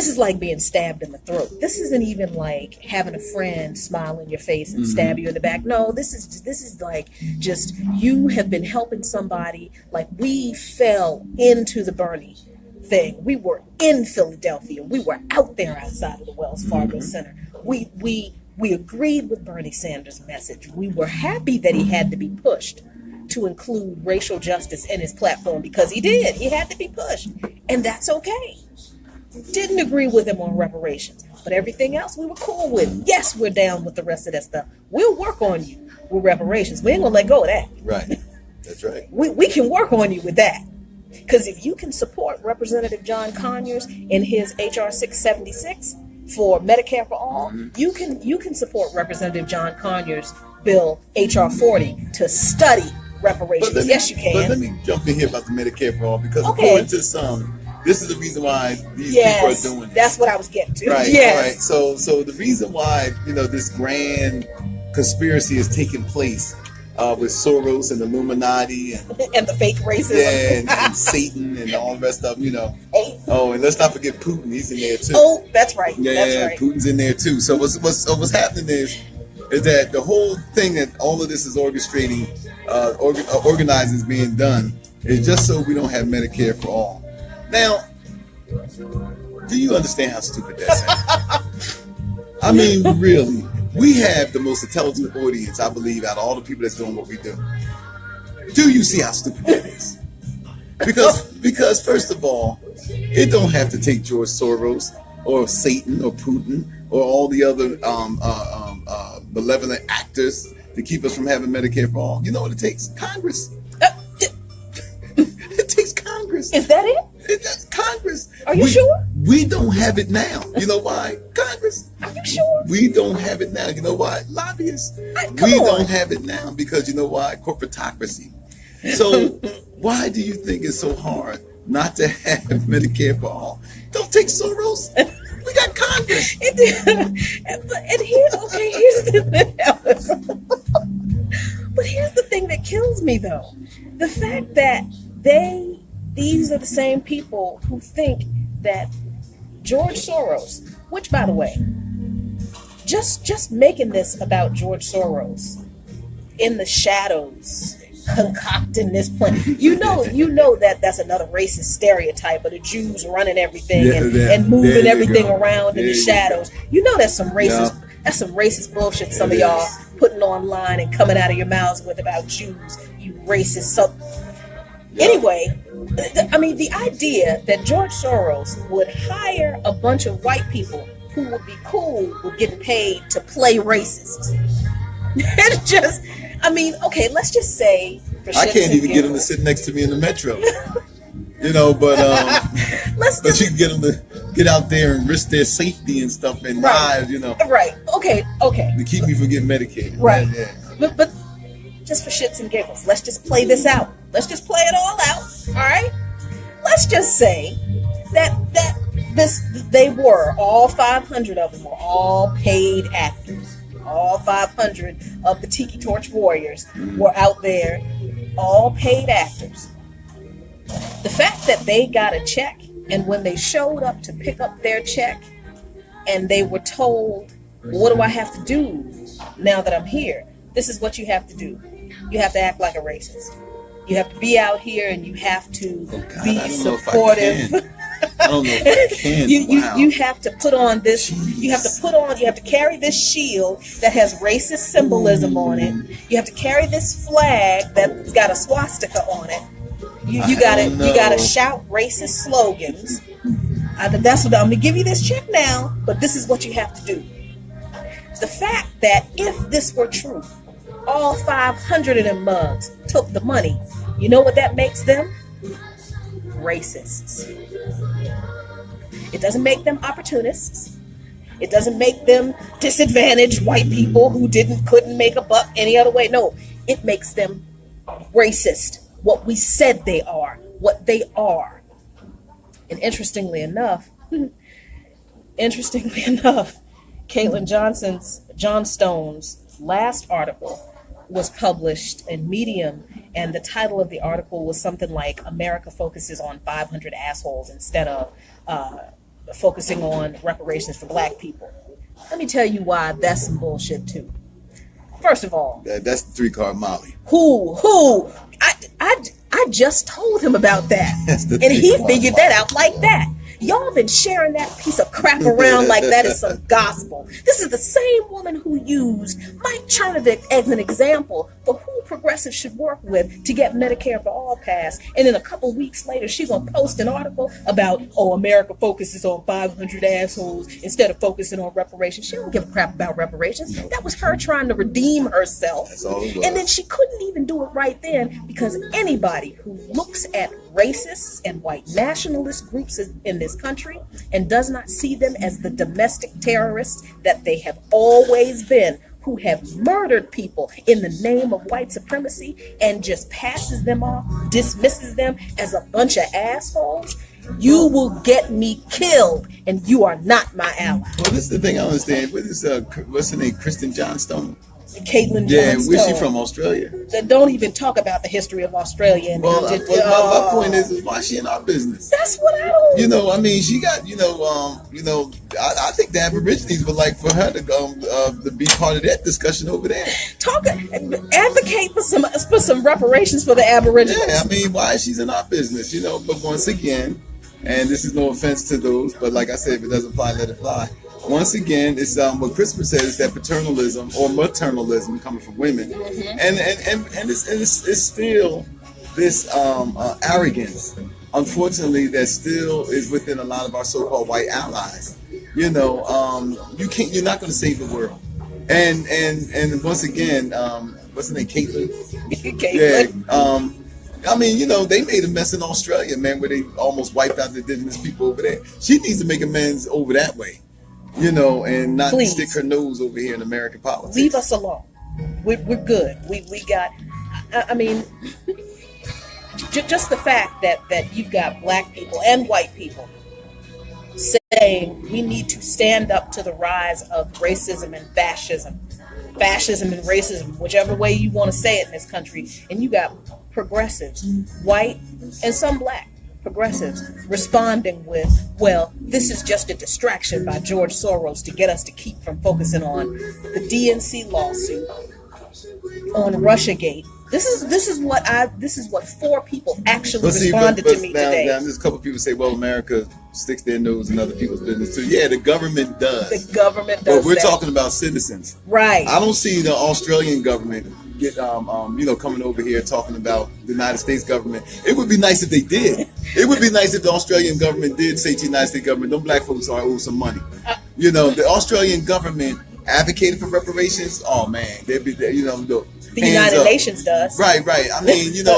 is like being stabbed in the throat. This isn't even like having a friend smile in your face and stab you in the back. No, this is like just you have been helping somebody. Like, we fell into the Bernie thing. We were in Philadelphia. We were out there outside of the Wells Fargo Center. We agreed with Bernie Sanders' message. We were happy that he had to be pushed to include racial justice in his platform, because he did. He had to be pushed. And that's okay. Didn't agree with him on reparations, but everything else we were cool with. Yes, we're down with the rest of that stuff. We'll work on you with reparations. We ain't gonna let go of that. Right. That's right. We can work on you with that. Because if you can support Representative John Conyers in his HR 676 for Medicare for all, you can support Representative John Conyers' bill HR 40 to study reparations. Yes, you can. But let me jump in here about the Medicare for all, because according to some, this is the reason why these people are doing this. That's what I was getting to. Right. Yes. Right. So the reason why this grand conspiracy is taking place with Soros and Illuminati and the fake racism, and Satan and all the rest of them, Oh, and let's not forget Putin. He's in there too. Oh, that's right. Yeah, that's right. Putin's in there too. So what's happening is that the whole thing that all of this is orchestrating, organizing is being done, is just so we don't have Medicare for all. Now, do you understand how stupid that is? I mean, really. We have the most intelligent audience, I believe, out of all the people that's doing what we do. Do you see how stupid that is? Because first of all, it don't have to take George Soros or Satan or Putin or all the other malevolent actors to keep us from having Medicare for all. You know what it takes? Congress. It takes Congress. Is that it? It's Congress. Are you sure? We don't have it now. You know why? Congress. Are you sure? We don't have it now. You know why? Lobbyists. Don't have it now because you know why? Corporatocracy. So why do you think it's so hard not to have Medicare for all? Don't take Soros. We got Congress. And here's but here's the thing that kills me, though. The fact that these are the same people who think that George Soros, which, by the way, just making this about George Soros in the shadows, concocting this plan. You know that's another racist stereotype of the Jews running everything and moving everything around in the shadows. You know that's some racist bullshit some of y'all putting online and coming out of your mouths with about Jews, you racist. Anyway, I mean, the idea that George Soros would hire a bunch of white people who would be cool with getting paid to play racist. It just, I mean, okay, let's just say, I can't even get him to sit next to me in the metro. But you can get them to get out there and risk their safety and stuff and lives, Right. Okay. To keep me from getting medicated. Right. Yeah. But just for shits and giggles, let's just play this out. Let's just play it all out. All right. Let's just say that they were all 500 of them were all paid actors. All 500 of the Tiki Torch Warriors were out there, all paid actors. The fact that they got a check, and when they showed up to pick up their check, and they were told, what do I have to do now that I'm here? This is what you have to do. You have to act like a racist. You have to be out here and you have to be supportive. I don't know if I can. You have to put on this. You have to carry this shield that has racist symbolism on it. You have to carry this flag that's got a swastika on it. You gotta shout racist slogans. That's what I'm gonna give you this check now, but this is what you have to do. The fact that if this were true, all 500 of them mugs took the money, you know what that makes them? Racists. It doesn't make them opportunists. It doesn't make them disadvantaged white people who couldn't make a buck any other way. No, it makes them racist. What we said they are, what they are. And interestingly enough, Caitlin Johnstone's last article was published in Medium, and the title of the article was something like "America focuses on 500 assholes instead of focusing on reparations for black people." Let me tell you why that's some bullshit too. First of all, that's the 3-card Molly. Who? I just told him about that, and he figured that out like that. Y'all been sharing that piece of crap around like that is some gospel. This is the same woman who used Mike Chernovic as an example for who progressives should work with to get Medicare for All passed. And then a couple weeks later, she's going to post an article about, America focuses on 500 assholes instead of focusing on reparations. She don't give a crap about reparations. That was her trying to redeem herself. That's all it was. And then she couldn't even do it right then because anybody who looks at racists and white nationalist groups in this country and does not see them as the domestic terrorists that they have always been, who have murdered people in the name of white supremacy and just passes them off, dismisses them as a bunch of assholes, you will get me killed, and you are not my ally. Well, this is the thing I understand. What's her name? Kristen Johnstone? Caitlin Johnstone. Yeah, where's she from? Australia? Don't even talk about the history of Australia. My point is why is she in our business? That's what I don't. She got, I think the Aborigines would like for her to be part of that discussion over there. Advocate for some reparations for the Aborigines. Yeah, why she's in our business, But once again, and this is no offense to those, but like I said, if it doesn't fly, let it fly. Once again, it's what Christopher said is that paternalism or maternalism coming from women, mm-hmm. and it's still this arrogance, unfortunately, that still is within a lot of our so-called white allies. You're not going to save the world, and once again, what's her name, Caitlin? Yeah. They made a mess in Australia, man, where they almost wiped out the indigenous people over there. She needs to make amends over that way. And not Please. Stick her nose over here in American politics. Leave us alone. We're good. We got. Just the fact that you've got black people and white people saying we need to stand up to the rise of racism and fascism and racism, whichever way you want to say it in this country, and you got progressives, white and some black progressives, responding with, well, this is just a distraction by George Soros to get us to keep from focusing on the DNC lawsuit, on Russiagate. This is what 4 people actually responded to me today. Now, there's a couple of people say, well, America sticks their nose in other people's business too. Yeah, the government does. The government does. But we're talking about citizens. Right. I don't see the Australian government get coming over here talking about the United States government. It would be nice if they did. It would be nice if the Australian government did say to the United States government, "Them black folks are owe some money." The Australian government advocated for reparations. Oh man, they'd be there. The United Nations does. Right.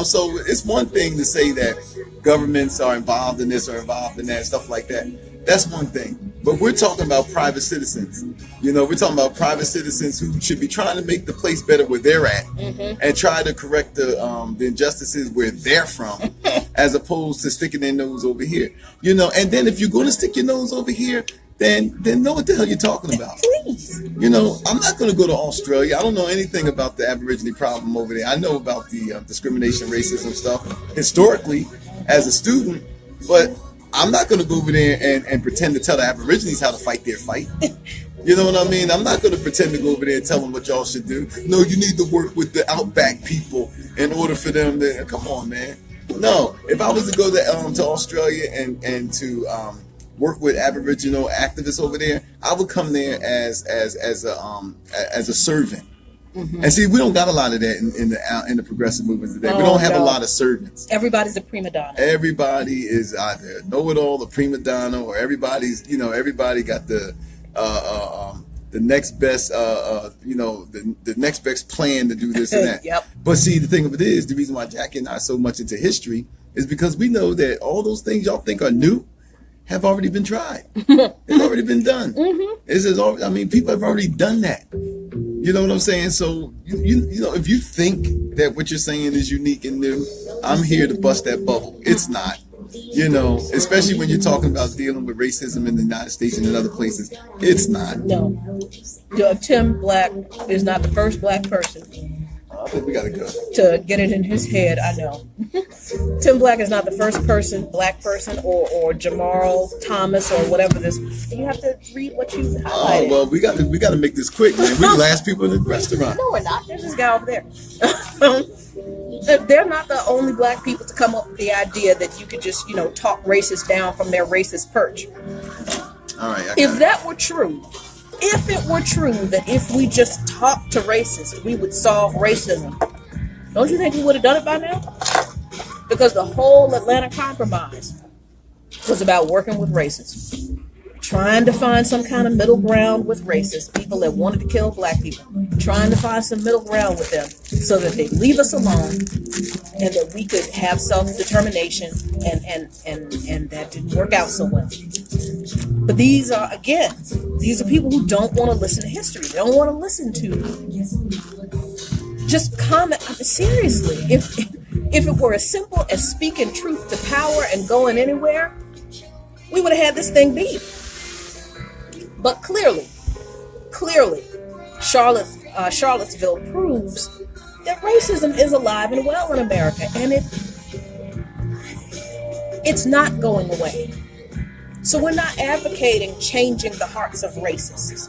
So it's one thing to say that governments are involved in this or involved in that, stuff like that. That's one thing. But we're talking about private citizens. We're talking about private citizens who should be trying to make the place better where they're at, mm-hmm. and try to correct the injustices where they're from, as opposed to sticking their nose over here. And then if you're going to stick your nose over here, then know what the hell you're talking about. Please. I'm not going to go to Australia. I don't know anything about the Aborigine problem over there. I know about the discrimination, racism stuff historically as a student, but I'm not going to go over there and pretend to tell the Aborigines how to fight their fight. You know what I mean? I'm not going to pretend to go over there and tell them what y'all should do. No, you need to work with the outback people in order for them to, come on, man. No, if I was to go to Australia and to work with Aboriginal activists over there, I would come there as a servant. And see, we don't got a lot of that in the progressive movement today. We don't have a lot of servants. Everybody's a prima donna. Everybody is either know-it-all, the prima donna, or everybody got the next best, the next best plan to do this and that. Yep. But see, the thing of it is, the reason why Jackie and I are so much into history is because we know that all those things y'all think are new have already been tried. It's already been done. People have already done that. You know what I'm saying? So, you know, if you think that what you're saying is unique and new, I'm here to bust that bubble. It's not. You know, especially when you're talking about dealing with racism in the United States and in other places. It's not. No. Tim Black is not the first black person. I think we gotta go. To get it in his head, I know. Tim Black is not the first black person, or Jamal Thomas, or whatever this. You have to read what you highlighted. Oh, well, we got to make this quick, man. We're the last people in the restaurant. No, we're not. There's this guy over there. They're not the only black people to come up with the idea that you could just, talk racists down from their racist perch. All right. If that were true, if it were true that if we just talked to racists, we would solve racism, don't you think we would have done it by now? Because the whole Atlanta Compromise was about working with racists, trying to find some kind of middle ground with racists, people that wanted to kill black people, trying to find some middle ground with them so that they leave us alone and that we could have self-determination, and that didn't work out so well. But these are people who don't want to listen to history. They don't want to listen to just comment. Seriously, if it were as simple as speaking truth to power and going anywhere, we would have had this thing beat. But clearly, Charlottesville proves that racism is alive and well in America, and it's not going away. So we're not advocating changing the hearts of racists.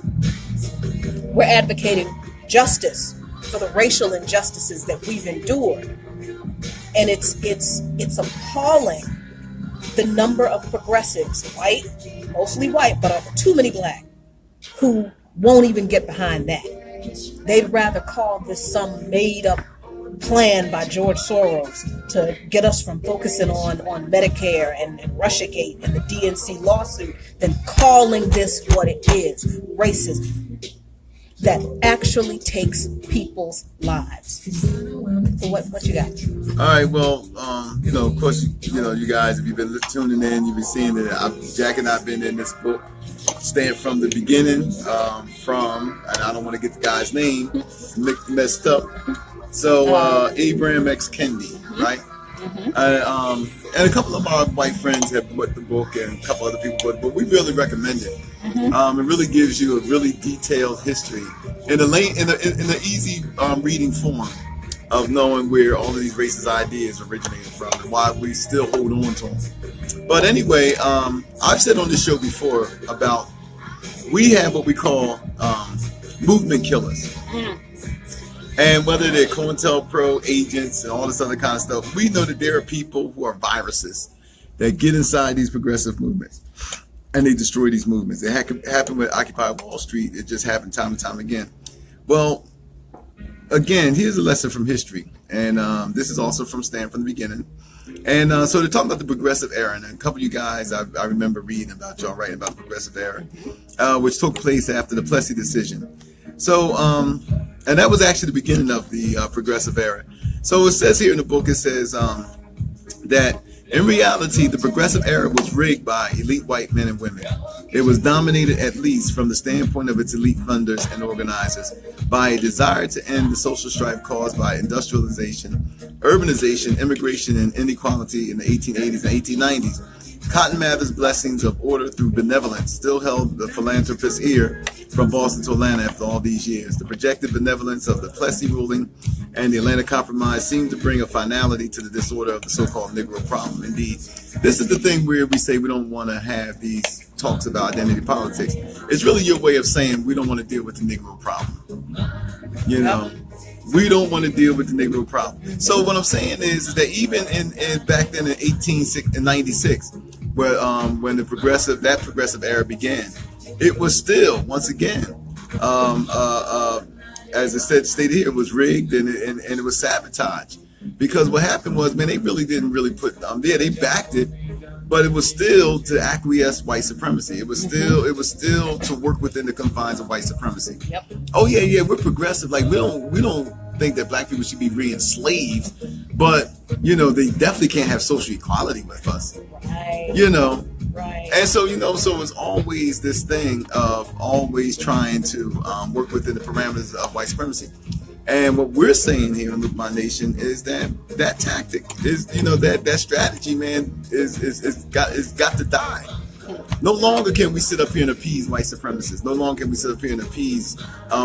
We're advocating justice for the racial injustices that we've endured. And it's appalling the number of progressives, white, mostly white, but too many black, who won't even get behind that. They'd rather call this some made-up plan by George Soros to get us from focusing on Medicare and Russiagate and the DNC lawsuit than calling this what it is, racism that actually takes people's lives. So what you got? All right, well, of course, you guys, if you've been tuning in, you've been seeing that Jack and I have been in this book, staying from the beginning, and I don't want to get the guy's name messed up. So Abraham X. Kendi, right? Mm-hmm. And a couple of our white friends have bought the book, and a couple other people bought the book. We really recommend it. Mm-hmm. It really gives you a really detailed history in the easy reading form of knowing where all of these racist ideas originated from and why we still hold on to them. But anyway, I've said on this show before about we have what we call movement killers. Mm. And whether they're COINTELPRO agents and all this other kind of stuff, we know that there are people who are viruses that get inside these progressive movements and they destroy these movements. It happened with Occupy Wall Street. It just happened time and time again. Well, again, here's a lesson from history. And this is also from Stand from the Beginning. And so they're talking about the progressive era. And a couple of you guys, I remember reading about y'all writing about the progressive era, which took place after the Plessy decision. So, and that was actually the beginning of the progressive era. So it says here in the book, it says that in reality, the progressive era was rigged by elite white men and women. It was dominated, at least from the standpoint of its elite funders and organizers, by a desire to end the social strife caused by industrialization, urbanization, immigration, and inequality in the 1880s and 1890s. Cotton Mather's blessings of order through benevolence still held the philanthropist's ear from Boston to Atlanta after all these years. The projected benevolence of the Plessy ruling and the Atlanta Compromise seemed to bring a finality to the disorder of the so-called Negro problem. Indeed, this is the thing where we say we don't want to have these talks about identity politics. It's really your way of saying we don't want to deal with the Negro problem. You know, We don't want to deal with the Negro problem. So what I'm saying is that even in back then in 1896, where when the progressive era began, it was still once again, as I stated here, it was rigged and it was sabotaged. Because what happened was, man, they really didn't put they backed it, but it was still to acquiesce white supremacy. It was still to work within the confines of white supremacy. Yep. Oh yeah, we're progressive. Like we don't think that black people should be re-enslaved, but they definitely can't have social equality with us. Right. Right. And so so it's always this thing of always trying to work within the parameters of white supremacy. And what we're saying here in Look My Nation is that tactic is, that strategy, man, is got to die. No longer can we sit up here and appease white supremacists. No longer can we sit up here and appease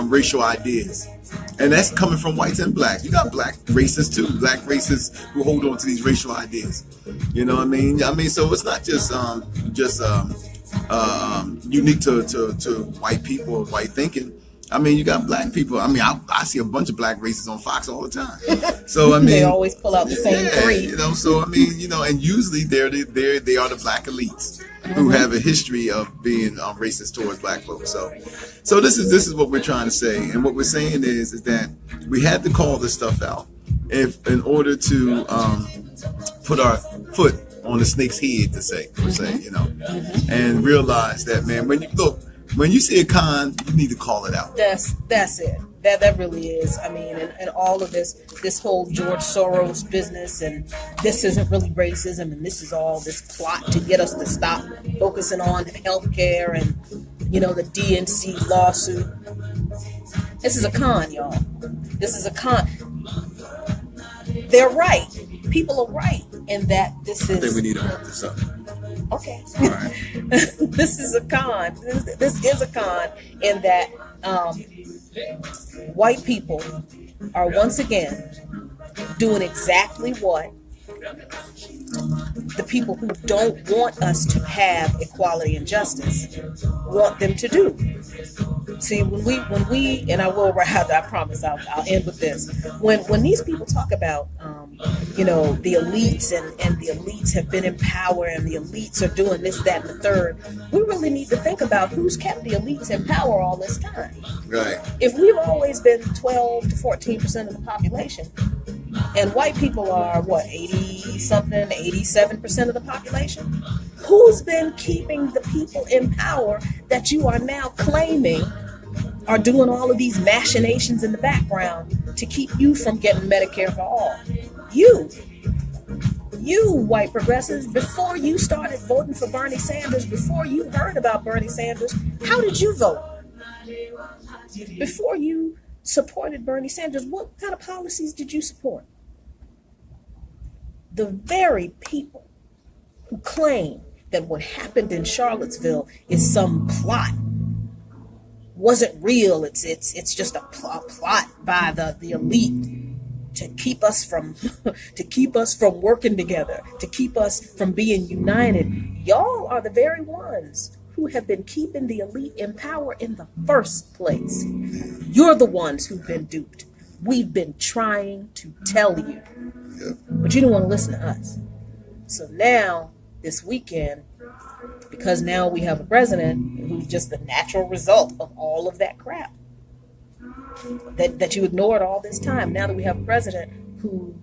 racial ideas. And that's coming from whites and blacks. You got black racists too, black racists who hold on to these racial ideas. You know what I mean? So it's not just unique to white people or white thinking. I mean, you got black people. I mean, I see a bunch of black racists on Fox all the time. So I mean, they always pull out the same three. So I mean, and usually they are the black elites who have a history of being racist towards black folks. So this is what we're trying to say, and what we're saying is that we had to call this stuff out in order to put our foot on the snake's head, per se, and realize that, man, when you see a con, you need to call it out. That's it. That really is. I mean, and all of this whole George Soros business, and this isn't really racism, and this is all this plot to get us to stop focusing on healthcare and the DNC lawsuit. This is a con, y'all. This is a con. They're right. People are right in that this is. I think we need to wrap this up. Okay. All right. This is a con. This is a con in that white people are once again doing exactly what the people who don't want us to have equality and justice want them to do. See, when we and I will rather, I promise I'll end with this. When these people talk about the elites and the elites have been in power and the elites are doing this, that, and the third, we really need to think about who's kept the elites in power all this time. Right. If we've always been 12 to 14% of the population, and white people are 80-something, 87% of the population, who's been keeping the people in power that you are now claiming are doing all of these machinations in the background to keep you from getting Medicare for all? You white progressives, before you started voting for Bernie Sanders, before you heard about Bernie Sanders, how did you vote? Before you supported Bernie Sanders, what kind of policies did you support? The very people who claim that what happened in Charlottesville is some plot wasn't real. It's just a plot by the elite to keep us from working together, to keep us from being united. Y'all are the very ones who have been keeping the elite in power in the first place. You're the ones who've been duped. We've been trying to tell you, but you don't want to listen to us. So now, this weekend, because now we have a president who's just the natural result of all of that crap that you ignored all this time. Now that we have a president who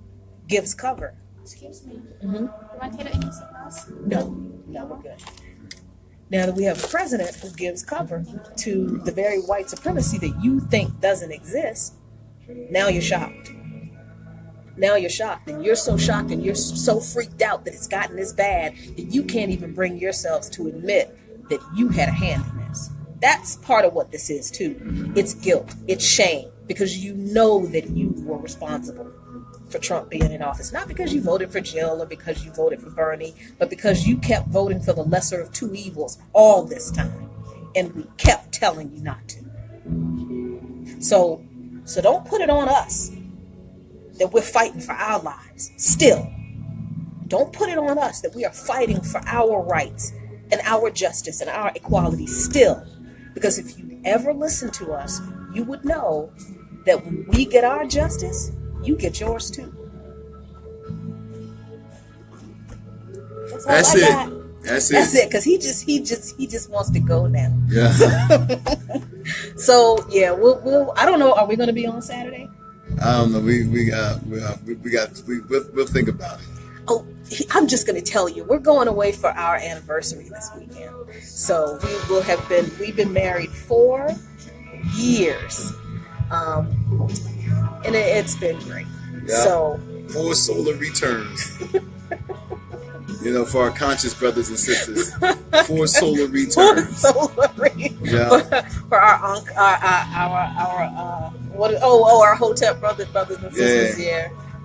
gives cover. Excuse me. Mm-hmm. You want to take it against the bus? No, we're good. Now that we have a president who gives cover to the very white supremacy that you think doesn't exist, now you're shocked. Now you're shocked, and you're so shocked and you're so freaked out that it's gotten this bad that you can't even bring yourselves to admit that you had a hand in this. That's part of what this is too. It's guilt, it's shame, because you know that you were responsible for Trump being in office. Not because you voted for Jill or because you voted for Bernie, but because you kept voting for the lesser of two evils all this time. And we kept telling you not to. So don't put it on us that we're fighting for our lives. Still, don't put it on us that we are fighting for our rights and our justice and our equality still. Because if you ever listened to us, you would know that when we get our justice, you get yours too. That's all I it. got. That's it. Because he just wants to go now. Yeah. So yeah, we'll. I don't know. Are we going to be on Saturday? I don't know. We'll think about it. Oh, I'm just going to tell you, we're going away for our anniversary this weekend. So we've been married 4 years, and it's been great. Yeah. So 4 solar returns. For our conscious brothers and sisters, 4 solar returns. 4 solar returns. Yeah. For our our Hotep brothers and sisters.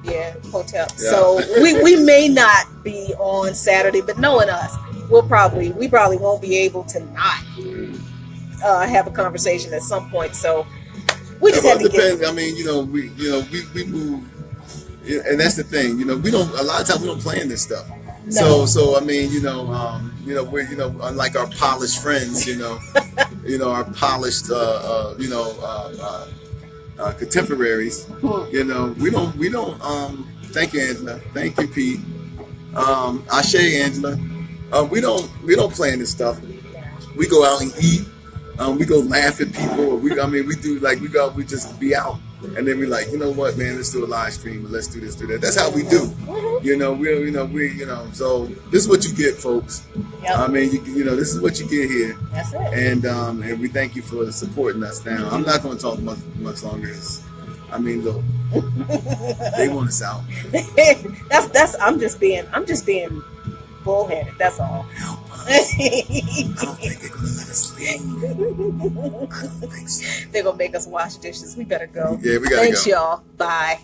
Yeah, Hotep. Yeah. So we may not be on Saturday, but knowing us, we probably won't be able to not have a conversation at some point. So we just have to depends. I mean, we move, and that's the thing. We don't. A lot of times we don't plan this stuff. No. So I mean, we're unlike our polished friends, our polished contemporaries, we don't thank you, Angela. Thank you, Pete. Ashe, Angela. We don't plan this stuff. We go out and eat. We go laugh at people. We just be out. And then we're like, you know what, man, let's do a live stream, or let's do this, do that. That's how we do. So this is what you get, folks. Yep. I mean, this is what you get here. That's it. And we thank you for supporting us now. I'm not going to talk much longer. Look, they want us out. I'm just being bullheaded. That's all. I don't think they're going to let us leave. I don't think so. They're going to make us wash dishes. We better go. Yeah, we got to go. Thanks, y'all. Bye.